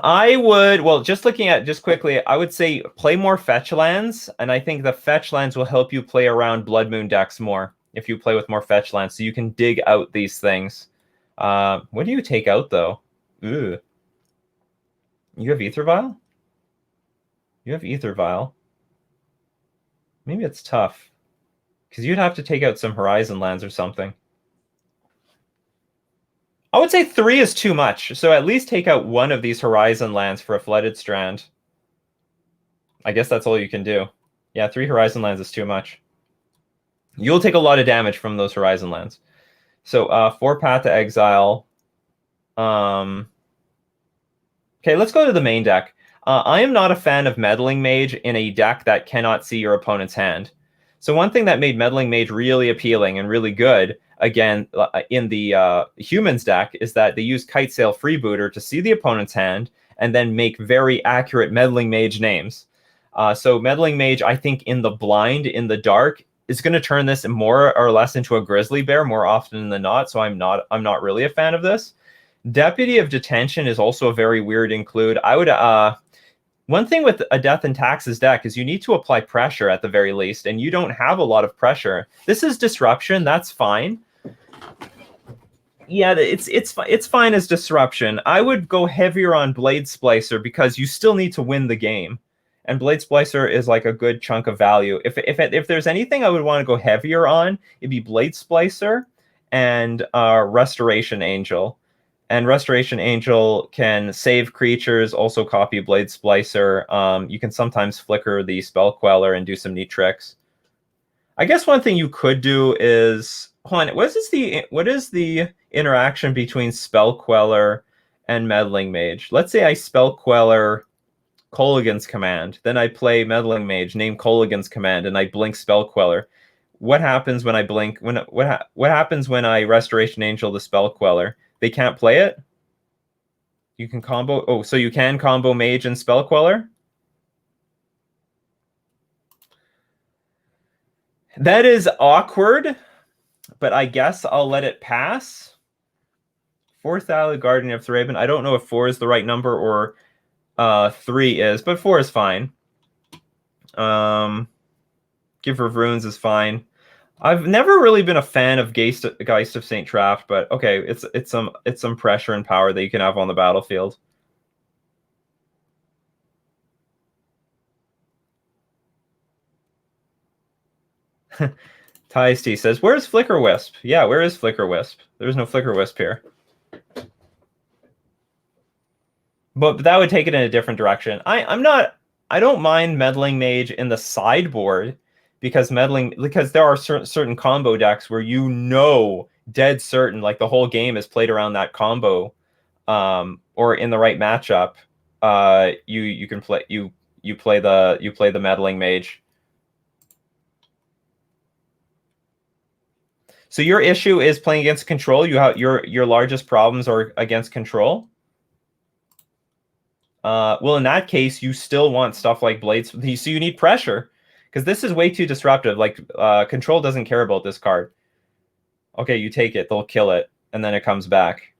I would, well, just quickly, I would say play more fetch lands, and I think the fetch lands will help you play around Blood Moon decks more if you play with more fetch lands, so you can dig out these things. What do you take out, though? Ooh. You have Ether Vial? You have Ether Vial. Maybe it's tough, because you'd have to take out some Horizon lands or something. I would say 3 is too much, so at least take out 1 of these Horizon lands for a Flooded Strand. I guess that's all you can do. Yeah, 3 Horizon lands is too much. You'll take a lot of damage from those Horizon lands. So 4 Path to Exile. Okay, let's go to the main deck. I am not a fan of Meddling Mage in a deck that cannot see your opponent's hand. So one thing that made Meddling Mage really appealing and really good, again, in the Humans deck, is that they use Kitesail Freebooter to see the opponent's hand and then make very accurate Meddling Mage names. So Meddling Mage, I think, in the blind, in the dark, is going to turn this more or less into a Grizzly Bear more often than not. So I'm not really a fan of this. Deputy of Detention is also a very weird include. I would one thing with a Death and Taxes deck is you need to apply pressure at the very least, and you don't have a lot of pressure. This is Disruption. That's fine. Yeah, it's fine as Disruption. I would go heavier on Blade Splicer because you still need to win the game, and Blade Splicer is like a good chunk of value. If there's anything I would want to go heavier on, it'd be Blade Splicer and Restoration Angel. And Restoration Angel can save creatures, also copy Blade Splicer. You can sometimes flicker the Spell Queller and do some neat tricks. I guess one thing you could do is... Hold on, what is the interaction between Spell Queller and Meddling Mage? Let's say I Spell Queller Colligan's Command. Then I play Meddling Mage, name Colligan's Command, and I blink Spell Queller. What happens when I blink? What happens when I Restoration Angel the Spell Queller? They can't play it? You can combo... Oh, so you can combo Mage and Spell Queller? That is awkward, but I guess I'll let it pass. 4th Alley, Guardian of Thraben. I don't know if 4 is the right number or 3 is, but 4 is fine. Giver of Runes is fine. I've never really been a fan of Geist of Saint Traft, but okay, it's some pressure and power that you can have on the battlefield. Ty-T says, "Where's Flicker Wisp?" Yeah, where is Flicker Wisp? There's no Flicker Wisp here. But that would take it in a different direction. I don't mind Meddling Mage in the sideboard because there are certain combo decks where dead certain like the whole game is played around that combo, or in the right matchup, you can play you play the Meddling Mage. So your issue is playing against control. You have your largest problems are against control. Well, in that case, you still want stuff like Blades. So you need pressure. Because this is way too disruptive. Like, Control doesn't care about this card. Okay, you take it. They'll kill it. And then it comes back.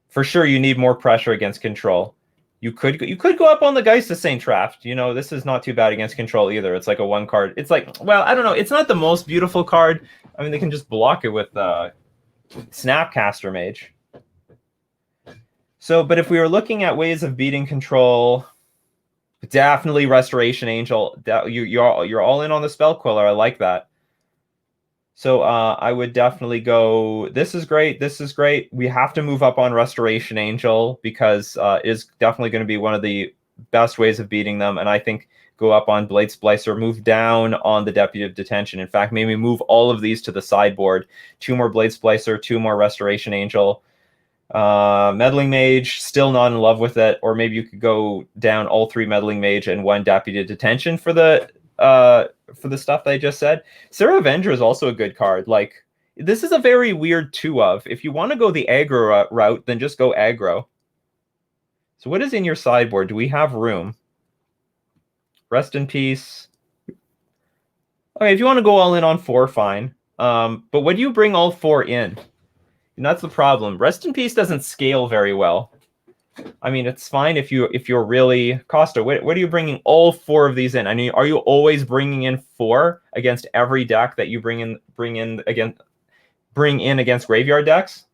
For sure, you need more pressure against Control. You could go up on the Geist of Saint Traft. This is not too bad against Control either. It's like a 1 card. It's like, well, I don't know. It's not the most beautiful card. I mean, they can just block it with Snapcaster Mage. So, but if we were looking at ways of beating control, definitely Restoration Angel. You're all in on the Spell Queller. I like that. So I would definitely go. This is great. This is great. We have to move up on Restoration Angel because it is definitely going to be one of the best ways of beating them. And I think go up on Blade Splicer, move down on the Deputy of Detention. In fact, maybe move all of these to the sideboard. 2 more Blade Splicer, 2 more Restoration Angel. Meddling Mage, still not in love with it. Or maybe you could go down all 3 Meddling Mage and 1 Deputy of Detention for the stuff that I just said. Sarah Avenger is also a good card. Like, this is a very weird 2 of. If you want to go the aggro route, then just go aggro. So what is in your sideboard? Do we have room? Rest in peace. Okay, if you want to go all in on 4, fine. But what do you bring all 4 in? And that's the problem. Rest in peace doesn't scale very well. I mean, it's fine if you're really Costa. What are you bringing all 4 of these in? I mean, are you always bringing in 4 against every deck that you bring in against graveyard decks?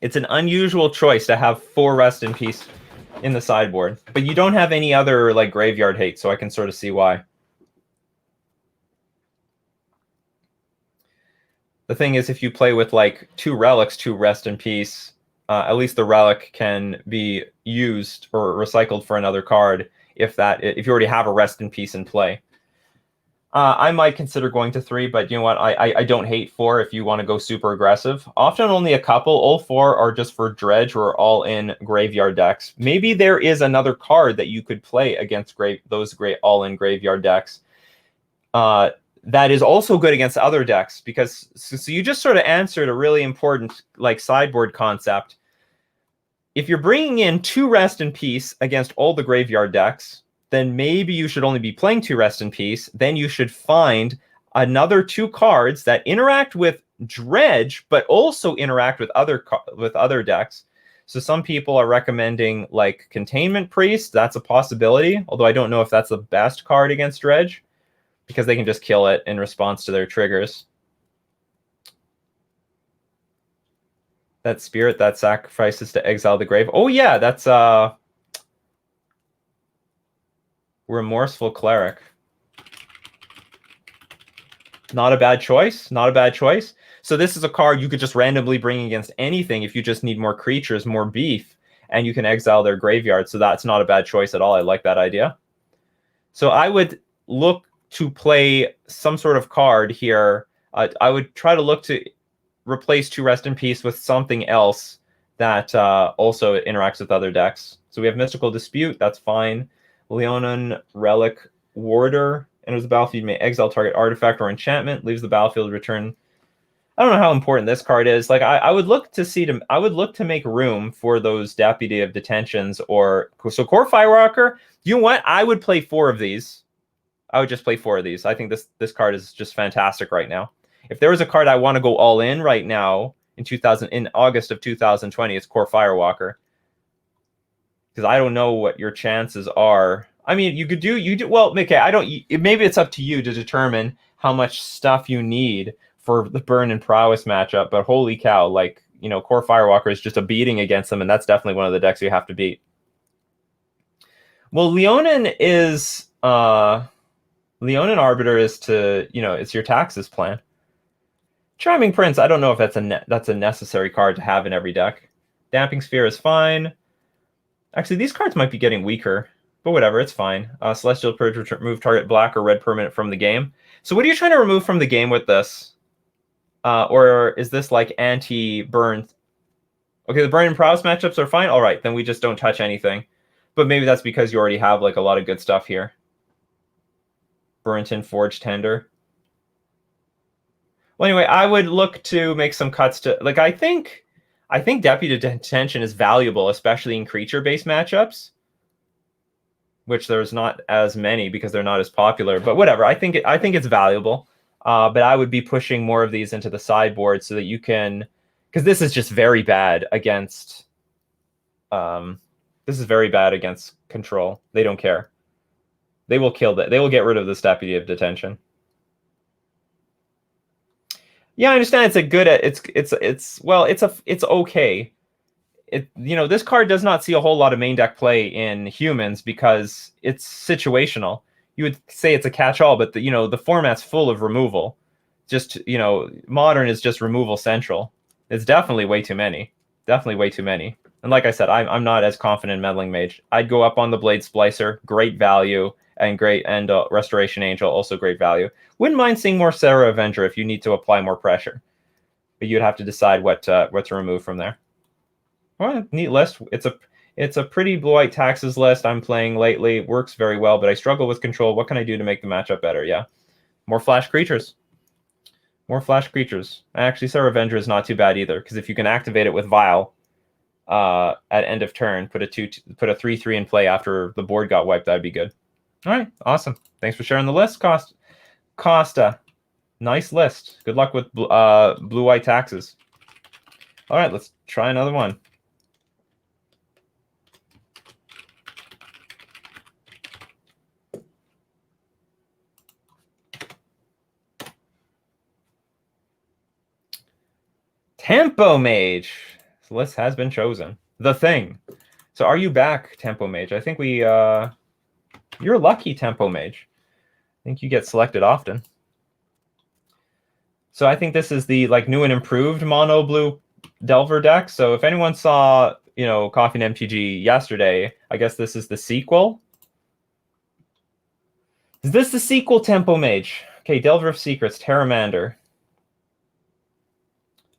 It's an unusual choice to have 4 Rest in Peace in the sideboard, but you don't have any other like graveyard hate, so I can sort of see why. The thing is, if you play with like 2 relics, 2 Rest in Peace, at least the relic can be used or recycled for another card if you already have a Rest in Peace in play. I might consider going to 3, but you know what? I don't hate 4 if you want to go super aggressive. Often only a couple. All 4 are just for dredge or all in graveyard decks. Maybe there is another card that you could play against those great all in graveyard decks. That is also good against other decks, because so you just sort of answered a really important like sideboard concept. If you're bringing in 2 Rest in Peace against all the graveyard decks, then maybe you should only be playing 2 Rest in Peace. Then you should find another 2 cards that interact with dredge, but also interact with other decks. So some people are recommending like Containment Priest. That's a possibility, although I don't know if that's the best card against dredge, because they can just kill it in response to their triggers. That spirit that sacrifices to exile the grave. Oh yeah, that's Remorseful Cleric. Not a bad choice. Not a bad choice. So this is a card you could just randomly bring against anything if you just need more creatures, more beef, and you can exile their graveyard. So that's not a bad choice at all. I like that idea. So I would look to play some sort of card here. I would try to look to replace 2 Rest in Peace with something else that also interacts with other decks. So we have Mystical Dispute. That's fine. Leonin Relic Warder. Enters the battlefield, may exile target artifact or enchantment. Leaves the battlefield, return. I don't know how important this card is. Like I would look to make room for those Deputy of Detentions or so Core Firewalker. You know what? I would play 4 of these. I would just play 4 of these. I think this card is just fantastic right now. If there was a card I want to go all in right now in August of 2020, it's Core Firewalker. Because I don't know what your chances are. I mean, you do well, okay, maybe it's up to you to determine how much stuff you need for the Burn and Prowess matchup, but holy cow, like, you know, Core Firewalker is just a beating against them, and that's definitely one of the decks you have to beat. Well, Leonin Arbiter is it's your taxes plan. Charming Prince, I don't know if that's a necessary card to have in every deck. Damping Sphere is fine. Actually, these cards might be getting weaker, but whatever, it's fine. Celestial Purge, remove target black or red permanent from the game. So what are you trying to remove from the game with this? Or is this like anti-burn? Okay, the Burn and Prowess matchups are fine. All right, then we just don't touch anything. But maybe that's because you already have like a lot of good stuff here. Burrington Forge Tender. Well, anyway, I would look to make some cuts to like I think Deputy Detention is valuable, especially in creature-based matchups, which there's not as many because they're not as popular. But whatever, I think it's valuable. But I would be pushing more of these into the sideboard so that you can, because this is just very bad against. This is very bad against control. They don't care. They will kill that. They will get rid of this Deputy of Detention. Yeah, I understand it's a good it's okay. This card does not see a whole lot of main deck play in humans because it's situational. You would say it's a catch-all, but the format's full of removal. Just, modern is just removal central. It's definitely way too many. Definitely way too many. And like I said, I'm not as confident in Meddling Mage. I'd go up on the Blade Splicer, great value, and Restoration Angel, also great value. Wouldn't mind seeing more Sarah Avenger if you need to apply more pressure, but you'd have to decide what to remove from there. Well, neat list. It's a pretty blue-white taxes list I'm playing lately. It works very well, but I struggle with control. What can I do to make the matchup better? Yeah, more flash creatures. More flash creatures. Actually, Sarah Avenger is not too bad either, because if you can activate it with Vial at end of turn, put a 3/3 in play after the board got wiped, that'd be good. All right, awesome. Thanks for sharing the list, Costa. Nice list. Good luck with blue-white taxes. All right, let's try another one. Tempo Mage. This list has been chosen. The Thing. So are you back, Tempo Mage? I think you're lucky, Tempo Mage. I think you get selected often. So I think this is the new and improved mono blue Delver deck. So if anyone saw, Coffee and MTG yesterday, I guess this is the sequel. Is this the sequel, Tempo Mage? Okay, Delver of Secrets, Terramander.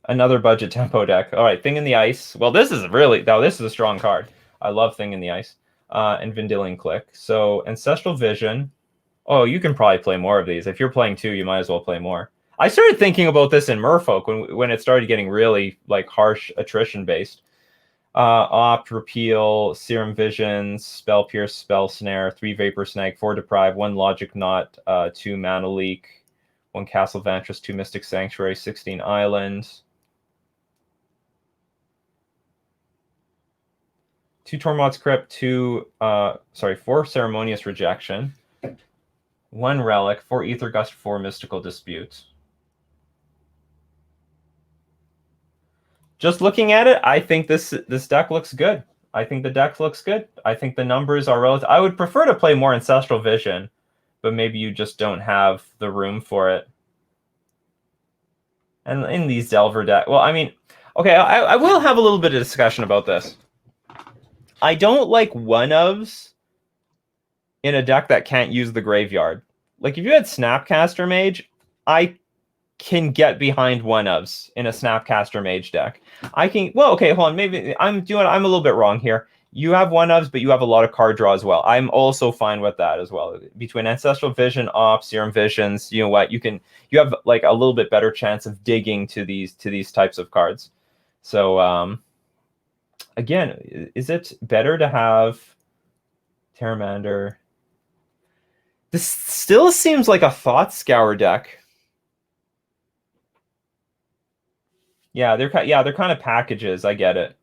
Another budget tempo deck. All right, Thing in the Ice. Well, this is a strong card. I love Thing in the Ice. And Vendilion Click. So Ancestral Vision. Oh, you can probably play more of these. If you're playing 2, you might as well play more. I started thinking about this in Merfolk when it started getting really harsh attrition based. Opt, Repeal, Serum Visions, Spell Pierce, Spell Snare, 3 Vapor Snag, 4 Deprive, 1 Logic Knot, 2 Mana Leak, 1 Castle Vantress, 2 Mystic Sanctuary, 16 Islands. 2 Tormod's Crypt, 4 Ceremonious Rejection, 1 Relic, 4 Ether Gust, 4 Mystical Dispute. Just looking at it, I think this deck looks good. I think the deck looks good. I think the numbers are relative. I would prefer to play more Ancestral Vision, but maybe you just don't have the room for it. And in these Delver deck, well, I mean, okay, I will have a little bit of discussion about this. I don't like 1-ofs in a deck that can't use the graveyard. Like if you had Snapcaster Mage, I can get behind 1-ofs in a Snapcaster Mage deck. Okay, hold on. Maybe I'm a little bit wrong here. You have 1-ofs, but you have a lot of card draw as well. I'm also fine with that as well. Between Ancestral Vision, Ops, Serum Visions, you know what? You have a little bit better chance of digging to these types of cards. So again, is it better to have Terramander? This still seems like a Thought Scour deck. Yeah, they're kind of packages. I get it.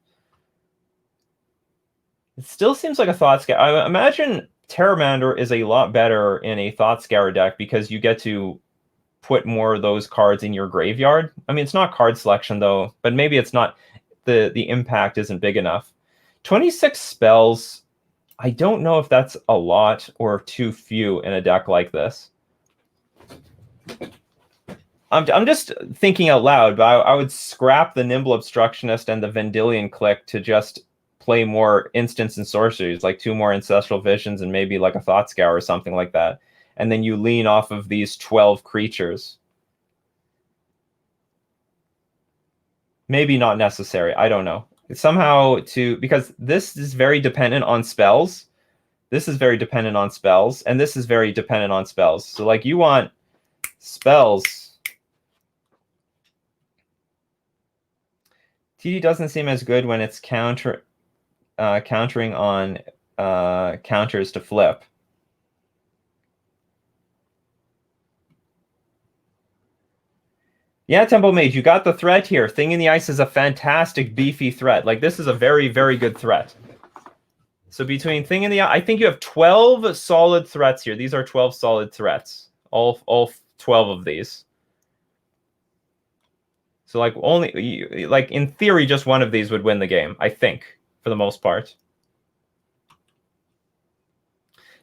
It still seems like a Thought Scour. I imagine Terramander is a lot better in a Thought Scour deck because you get to put more of those cards in your graveyard. I mean, it's not card selection though, but maybe it's not the impact isn't big enough. 26 spells. I don't know if that's a lot or too few in a deck like this. I'm just thinking out loud, but I would scrap the Nimble Obstructionist and the Vendilion Click to just play more instants and sorceries, like 2 more Ancestral Visions and maybe a Thought Scour or something like that. And then you lean off of these 12 creatures. Maybe not necessary. I don't know. Somehow because this is very dependent on spells. This is very dependent on spells, and this is very dependent on spells. So you want spells. TD doesn't seem as good when it's countering on counters to flip. Yeah, Tempo Mage, you got the threat here. Thing in the Ice is a fantastic, beefy threat. This is a very, very good threat. So between Thing in the Ice, I think you have 12 solid threats here. These are 12 solid threats. All 12 of these. So like only like in theory, just one of these would win the game, I think, for the most part.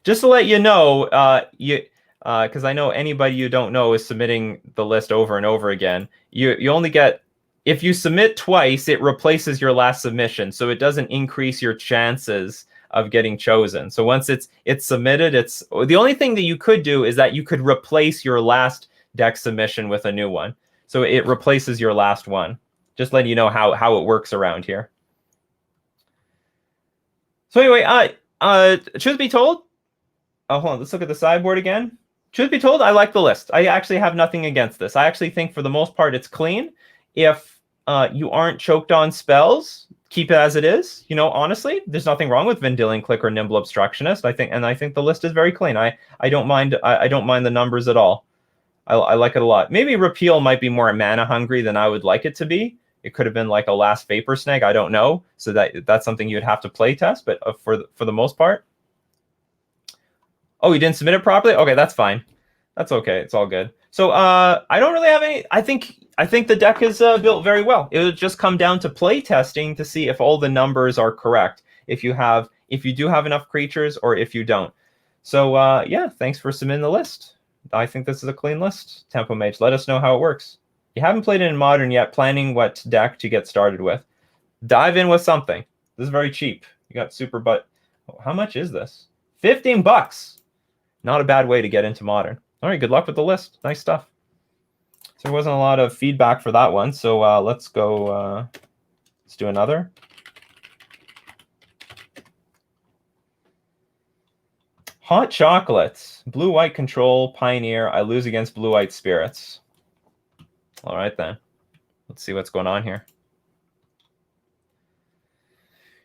Just to let you know, because I know anybody you don't know is submitting the list over and over again. You only get, if you submit twice, it replaces your last submission, so it doesn't increase your chances of getting chosen. So once it's submitted, it's the only thing that you could do is that you could replace your last deck submission with a new one. So it replaces your last one. Just letting you know how it works around here. So anyway, truth be told, hold on, let's look at the sideboard again. Truth be told, I like the list. I actually have nothing against this. I actually think for the most part it's clean. If you aren't choked on spells, keep it as it is. You know, honestly, there's nothing wrong with Vendilion Click or Nimble Obstructionist. I think the list is very clean. I don't mind the numbers at all. I like it a lot. Maybe Repeal might be more mana hungry than I would like it to be. It could have been like a last Vapor Snag. I don't know. So that's something you'd have to play test. But for the most part. Oh, you didn't submit it properly? Okay, that's fine. That's okay. It's all good. So I don't really have any. I think the deck is built very well. It would just come down to play testing to see if all the numbers are correct. If you do have enough creatures, or if you don't. So yeah, thanks for submitting the list. I think this is a clean list. Tempo Mage, let us know how it works. You haven't played it in Modern yet, planning what deck to get started with. Dive in with something. This is very cheap. You got super, but how much is this? $15. Not a bad way to get into Modern. All right, good luck with the list. Nice stuff. So there wasn't a lot of feedback for that one. So let's go. Let's do another. Hot Chocolates. Blue-white control, Pioneer. I lose against blue-white spirits. All right, then. Let's see what's going on here.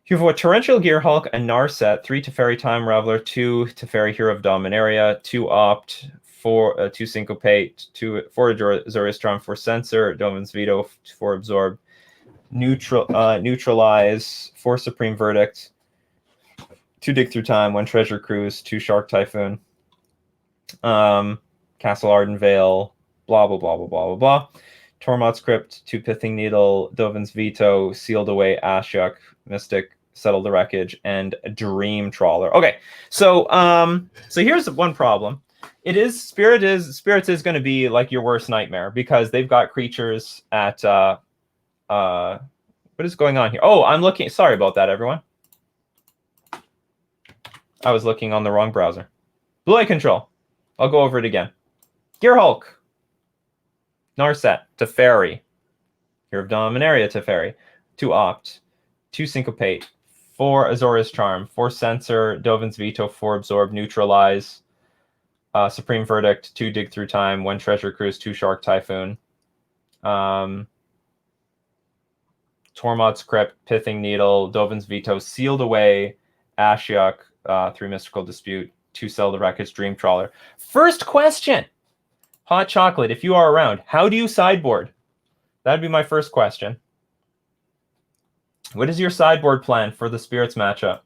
You have a Torrential Gearhulk, a Narset, 3 Teferi Time Reveler, 2 Teferi Hero of Dominaria, 2 Opt, 4 2 Syncopate, 4 Azorius Charm, 4 Censor, Domin's Veto, 4 Absorb, Neutralize, 4 Supreme Verdict, 2 Dig Through Time, 1 Treasure Cruise, 2 Shark Typhoon, Castle Arden Vale, blah, blah, blah, blah, blah, blah, blah. Tormod's Crypt, 2 Pithing Needle, Dovin's Veto, Sealed Away, Ashiok, Mystic, Settle the Wreckage, and Dream Trawler. Okay, so here's one problem. Spirits is going to be like your worst nightmare because they've got creatures at what is going on here? Oh, I'm looking. Sorry about that, everyone. I was looking on the wrong browser. Blue-Eye Control. I'll go over it again. Gearhulk. Narset. Teferi. Hero of Dominaria Teferi. 2 Opt. 2 Syncopate. 4 Azorius Charm. 4 Censor. Dovin's Veto. 4 Absorb. Neutralize. Supreme Verdict. 2 Dig Through Time. 1 Treasure Cruise. 2 Shark Typhoon. Tormod's Crypt. Pithing Needle. Dovin's Veto. Sealed Away. Ashiok. 3 Mystical Dispute. 2 Sell the Wreckage. Dream Trawler. First question. Hot Chocolate, if you are around, how do you sideboard? That'd be my first question. What is your sideboard plan for the Spirits matchup?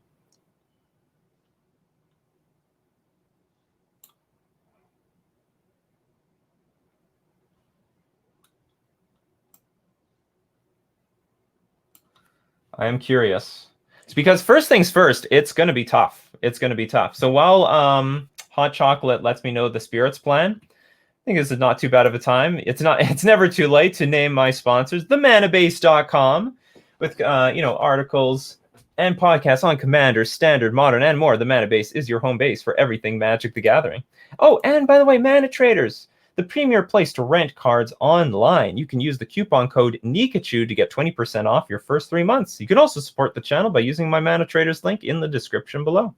I am curious. It's because first things first, it's going to be tough. It's going to be tough. So while Hot Chocolate lets me know the Spirits plan, I think this is not too bad of a time. It's never too late to name my sponsors, themanabase.com, with articles and podcasts on Commander, Standard, Modern, and more. The Mana Base is your home base for everything Magic the Gathering. Oh, and by the way, Mana Traders, the premier place to rent cards online. You can use the coupon code Nikachu to get 20% off your first 3 months. You can also support the channel by using my Mana Traders link in the description below. I'm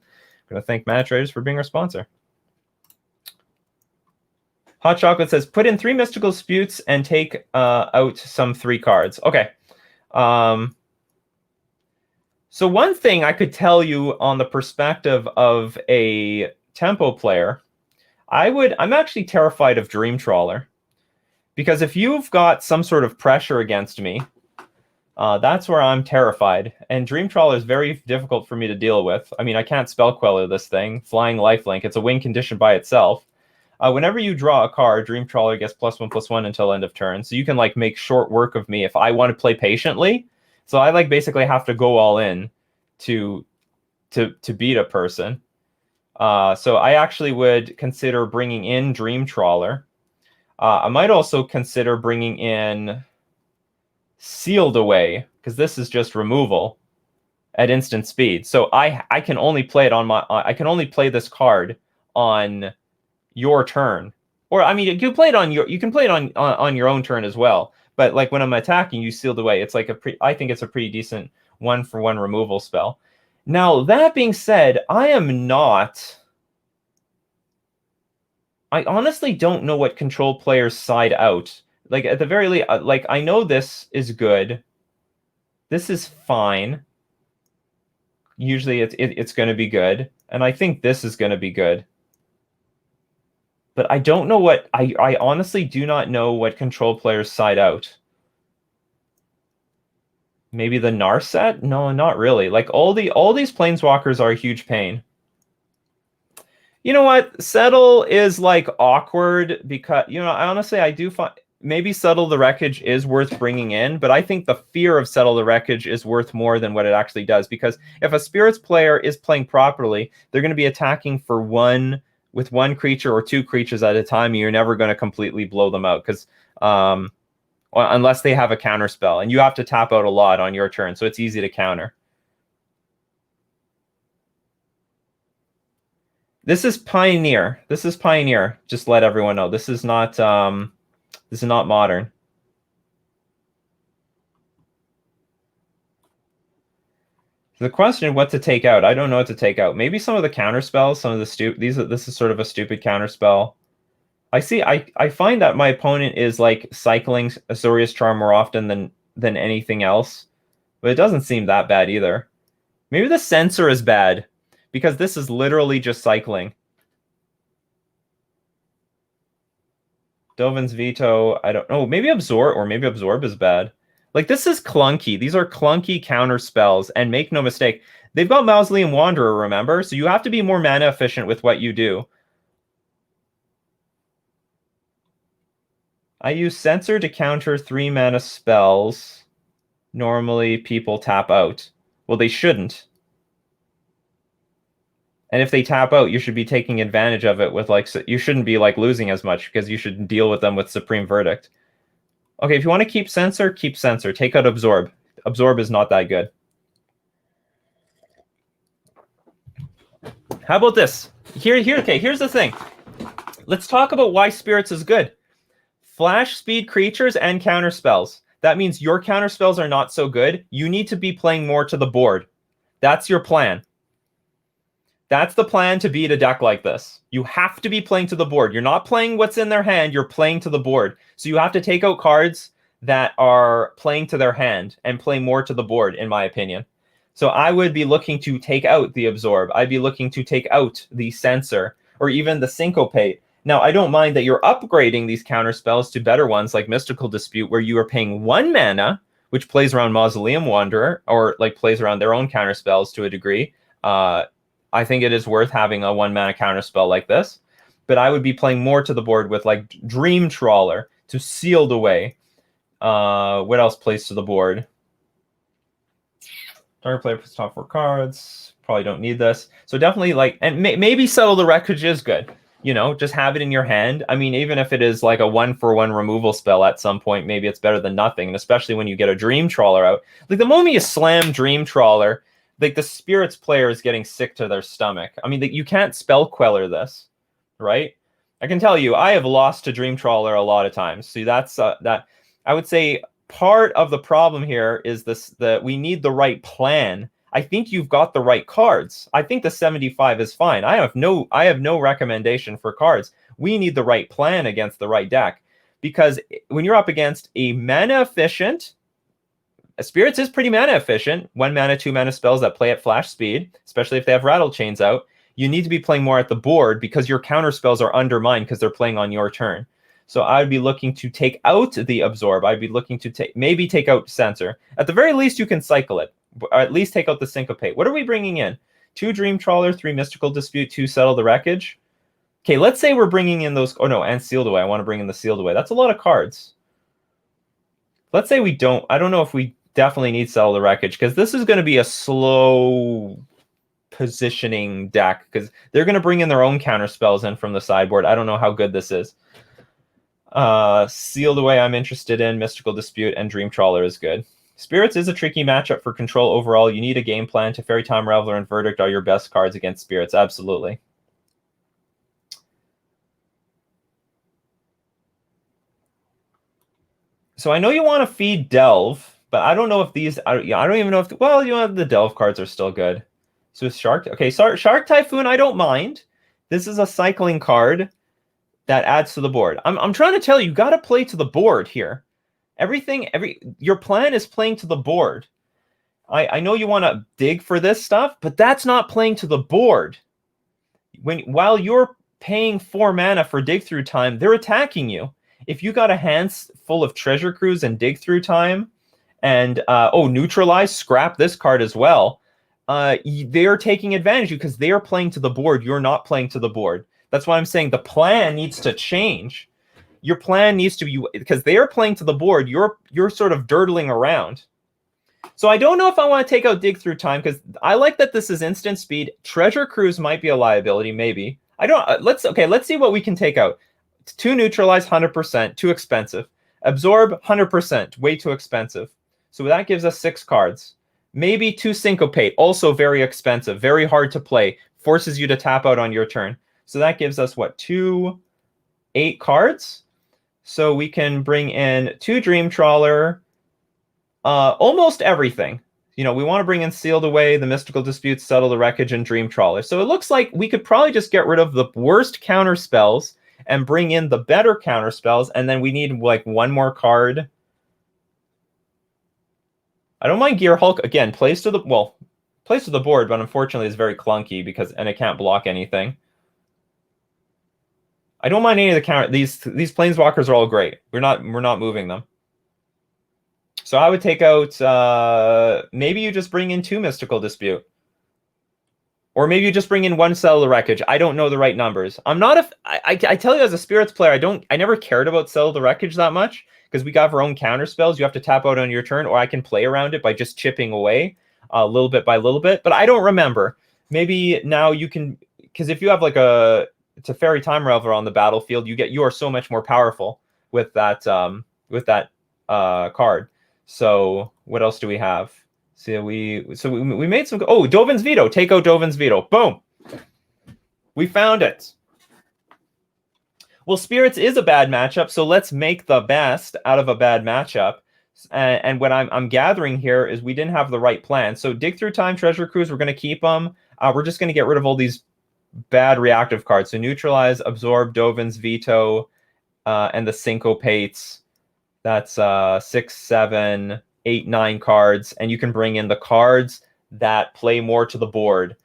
going to thank Mana Traders for being our sponsor. Hot Chocolate says, put in 3 Mystical Disputes and take out some 3 cards. Okay. So one thing I could tell you on the perspective of a tempo player, I'm actually terrified of Dream Trawler. Because if you've got some sort of pressure against me, that's where I'm terrified. And Dream Trawler is very difficult for me to deal with. I mean, I can't spell Queller this thing. Flying Lifelink, it's a win condition by itself. Whenever you draw a card, Dream Trawler gets +1/+1 until end of turn. So you can like make short work of me if I want to play patiently. So I like basically have to go all in to beat a person. So I actually would consider bringing in Dream Trawler. I might also consider bringing in Sealed Away, because this is just removal at instant speed. So I can only play it on my I can only play this card on your turn. Or I mean you can play it on your own turn as well. But like when I'm attacking, you Sealed Away. It's like I think it's a pretty decent 1-for-1 removal spell. Now, that being said, I honestly don't know what control players side out. Like, at the very least, like, I know this is good. This is fine. Usually it's going to be good. And I think this is going to be good. But I don't know what... I honestly do not know what control players side out. Maybe the Narset? No, not really. Like, all these Planeswalkers are a huge pain. You know what? Settle is like awkward because, you know, honestly, I do find maybe Settle the Wreckage is worth bringing in, but I think the fear of Settle the Wreckage is worth more than what it actually does, because if a Spirits player is playing properly, they're going to be attacking for one creature or 2 creatures at a time, and you're never going to completely blow them out, because unless they have a counter spell, and you have to tap out a lot on your turn, so it's easy to counter. This is Pioneer. This is Pioneer. Just let everyone know. This is not modern. The question, what to take out? I don't know what to take out. Maybe some of the counter spells, some of the this is sort of a stupid counter spell. I find that my opponent is like cycling Azorius Charm more often than anything else. But it doesn't seem that bad either. Maybe the Censor is bad, because this is literally just cycling. Dovin's Veto, I don't know. Maybe Absorb is bad. Like, this is clunky. These are clunky counter spells, and make no mistake, they've got Mausoleum Wanderer, remember? So you have to be more mana efficient with what you do. I use Censor to counter 3 mana spells. Normally, people tap out. Well, they shouldn't. And if they tap out, you should be taking advantage of it with, like, you shouldn't be, like, losing as much, because you should deal with them with Supreme Verdict. Okay, if you want to keep Censor, keep Censor. Take out Absorb. Absorb is not that good. How about this? Okay, here's the thing. Let's talk about why Spirits is good. Flash speed creatures and counter spells. That means your counter spells are not so good. You need to be playing more to the board. That's your plan. That's the plan to beat a deck like this. You have to be playing to the board. You're not playing what's in their hand, you're playing to the board. So you have to take out cards that are playing to their hand and play more to the board, in my opinion. So I would be looking to take out the Absorb. I'd be looking to take out the Censor, or even the Syncopate. Now, I don't mind that you're upgrading these counter spells to better ones, like Mystical Dispute, where you are paying 1 mana, which plays around Mausoleum Wanderer, or like plays around their own counter spells to a degree. I think it is worth having a 1 mana counter spell like this, but I would be playing more to the board with like Dream Trawler to Sealed Away. What else plays to the board? Target player puts top 4 cards. Probably don't need this. So definitely like, and maybe Settle the Wreckage is good. You know, just have it in your hand. I mean, even if it is like a 1-for-1 removal spell at some point, maybe it's better than nothing. And especially when you get a Dream Trawler out. Like, the moment you slam Dream Trawler, like, the Spirits player is getting sick to their stomach. I mean, you can't spell Queller this, right? I can tell you, I have lost to Dream Trawler a lot of times. See, that's that. I would say part of the problem here is that we need the right plan. I think you've got the right cards. I think the 75 is fine. I have no recommendation for cards. We need the right plan against the right deck, because when you're up against a mana efficient, Spirits is pretty mana efficient. 1 mana, 2 mana spells that play at flash speed, especially if they have Rattle Chains out. You need to be playing more at the board because your counter spells are undermined because they're playing on your turn. So I would be looking to take out the Absorb. I'd be looking to maybe take out Censor. At the very least, you can cycle it. Or at least take out the Syncopate. What are we bringing in? 2 Dream Trawler, 3 Mystical Dispute, 2 Settle the Wreckage. Okay, let's say we're bringing in those... Oh, no, and Sealed Away. I want to bring in the Sealed Away. That's a lot of cards. Let's say we don't... I don't know if we definitely need Settle the Wreckage, because this is going to be a slow positioning deck, because they're going to bring in their own counter spells in from the sideboard. I don't know how good this is. Sealed Away I'm interested in. Mystical Dispute and Dream Trawler is good. Spirits is a tricky matchup for control overall. You need a game plan. Teferi Time Reveler and Verdict are your best cards against Spirits. Absolutely. So I know you want to feed Delve, but I don't know if these... I don't even know if... Well, you know, the Delve cards are still good. So Shark... Okay, Shark Typhoon, I don't mind. This is a cycling card that adds to the board. I'm trying to tell you, you got to play to the board here. Your plan is playing to the board. I know you want to dig for this stuff, but that's not playing to the board. While you're paying 4 mana for Dig Through Time, they're attacking you. If you got a hand full of Treasure Cruise and Dig Through Time, and Neutralize, scrap this card as well, they're taking advantage of you because they are playing to the board. You're not playing to the board. That's why I'm saying the plan needs to change. Your plan needs to be, because they are playing to the board. You're sort of dirtling around. So I don't know if I want to take out Dig Through Time, because I like that this is instant speed. Treasure Cruise might be a liability, maybe. I don't. Let's see what we can take out. 2 Neutralize, 100%, too expensive. Absorb, 100%, way too expensive. So that gives us 6 cards. Maybe 2 Syncopate, also very expensive, very hard to play, forces you to tap out on your turn. So that gives us, what, 8 cards? So we can bring in 2 Dream Trawler, almost everything. You know, we want to bring in Sealed Away, the Mystical Dispute, Settle the Wreckage, and Dream Trawler. So it looks like we could probably just get rid of the worst counter spells and bring in the better counter spells, and then we need, like, 1 more card. I don't mind Gear Hulk. Again, plays to the board, but unfortunately is very clunky and it can't block anything. I don't mind any of the counter. These Planeswalkers are all great. We're not moving them. So I would take out, maybe you just bring in 2 Mystical Dispute. Or maybe you just bring in 1 Settle the Wreckage. I don't know the right numbers. I tell you, as a Spirits player, I never cared about Settle the Wreckage that much, because we got our own counter spells. You have to tap out on your turn, or I can play around it by just chipping away a little bit by little bit. But I don't remember. Maybe now you can, because if you have like a Teferi Time Reveler on the battlefield, you are so much more powerful with that card. So what else do we have? So we made some... Oh, Dovin's Veto. Take out Dovin's Veto. Boom. We found it. Well, Spirits is a bad matchup, so let's make the best out of a bad matchup. And what I'm gathering here is we didn't have the right plan. So Dig Through Time, Treasure Cruise, we're going to keep them. We're just going to get rid of all these bad reactive cards. So Neutralize, Absorb, Dovin's Veto, and the Syncopates. That's 6, 7, 8, 9 cards. And you can bring in the cards that play more to the board.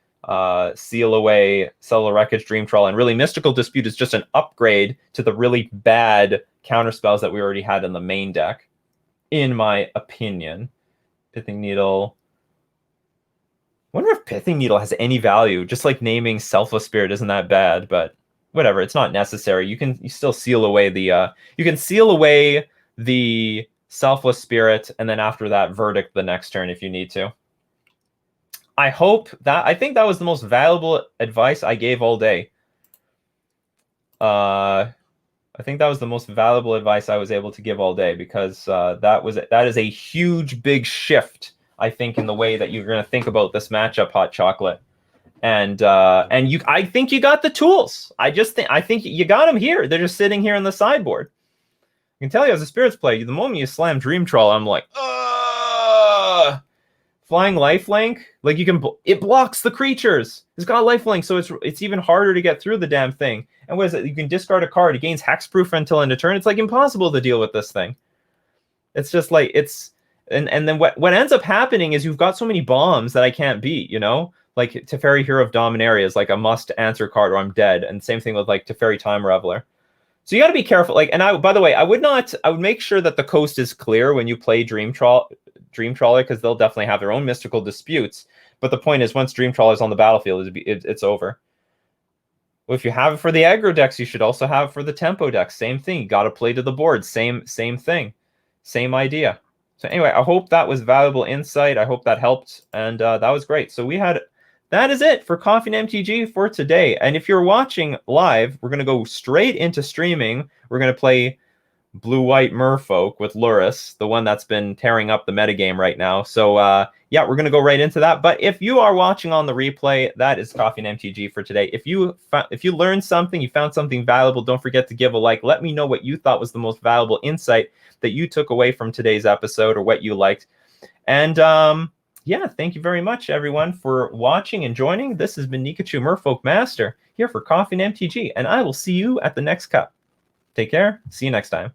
Seal Away, Settle the Wreckage, Dream Trawler, and really Mystical Dispute is just an upgrade to the really bad counterspells that we already had in the main deck, in my opinion. Pithing Needle. I wonder if Pithing Needle has any value. Just like naming Selfless Spirit isn't that bad, but whatever, it's not necessary. You still seal away the you can seal away the Selfless Spirit, and then after that, Verdict the next turn if you need to. I think that was the most valuable advice I gave all day. I think that was the most valuable advice I was able to give all day, because that is a huge, big shift, I think, in the way that you're going to think about this matchup, Hot Chocolate. And I think you got the tools. I think you got them here. They're just sitting here on the sideboard. I can tell you, as a Spirits player, the moment you slam Dream Trawler, I'm like, Flying Lifelink, like it blocks the creatures. It's got lifelink, so it's even harder to get through the damn thing. And what is it? You can discard a card. It gains hexproof until end of turn. It's like impossible to deal with this thing. It's just like and then what ends up happening is you've got so many bombs that I can't beat. You know, like Teferi Hero of Dominaria is like a must answer card, or I'm dead. And same thing with like Teferi Time Reveler. So you got to be careful. Like, and by the way, I would make sure that the coast is clear when you play Dream Trawler, because they'll definitely have their own mystical disputes. But the point is, once Dream Trawler is on the battlefield, it's over. But I think that was the most valuable advice I gave all day. I think you got the tools. I just think you got them here. They're just sitting here on the sideboard. I can tell you, as a Spirits player, the moment you slam Dream Trawler, I'm like, Flying Lifelink, like it blocks the creatures. It's got lifelink, so it's even harder to get through the damn thing. It's just like it's over. Well, if you have it for the aggro decks, you should also have it for the tempo decks. Same thing. You got to play to the board. Same thing. Same idea. So anyway, I hope that was valuable insight. I hope that helped, and that was great. So that is it for Coffee and MTG for today. And if you're watching live, we're going to go straight into streaming. We're going to play Blue-White Merfolk with Luris, the one that's been tearing up the metagame right now. So yeah, we're going to go right into that. But if you are watching on the replay, that is Coffee and MTG for today. If you learned something, you found something valuable, don't forget to give a like. Let me know what you thought was the most valuable insight that you took away from today's episode, or what you liked. And yeah, thank you very much, everyone, for watching and joining. This has been Nikachu Merfolk Master here for Coffee and MTG, and I will see you at the next cup. Take care. See you next time.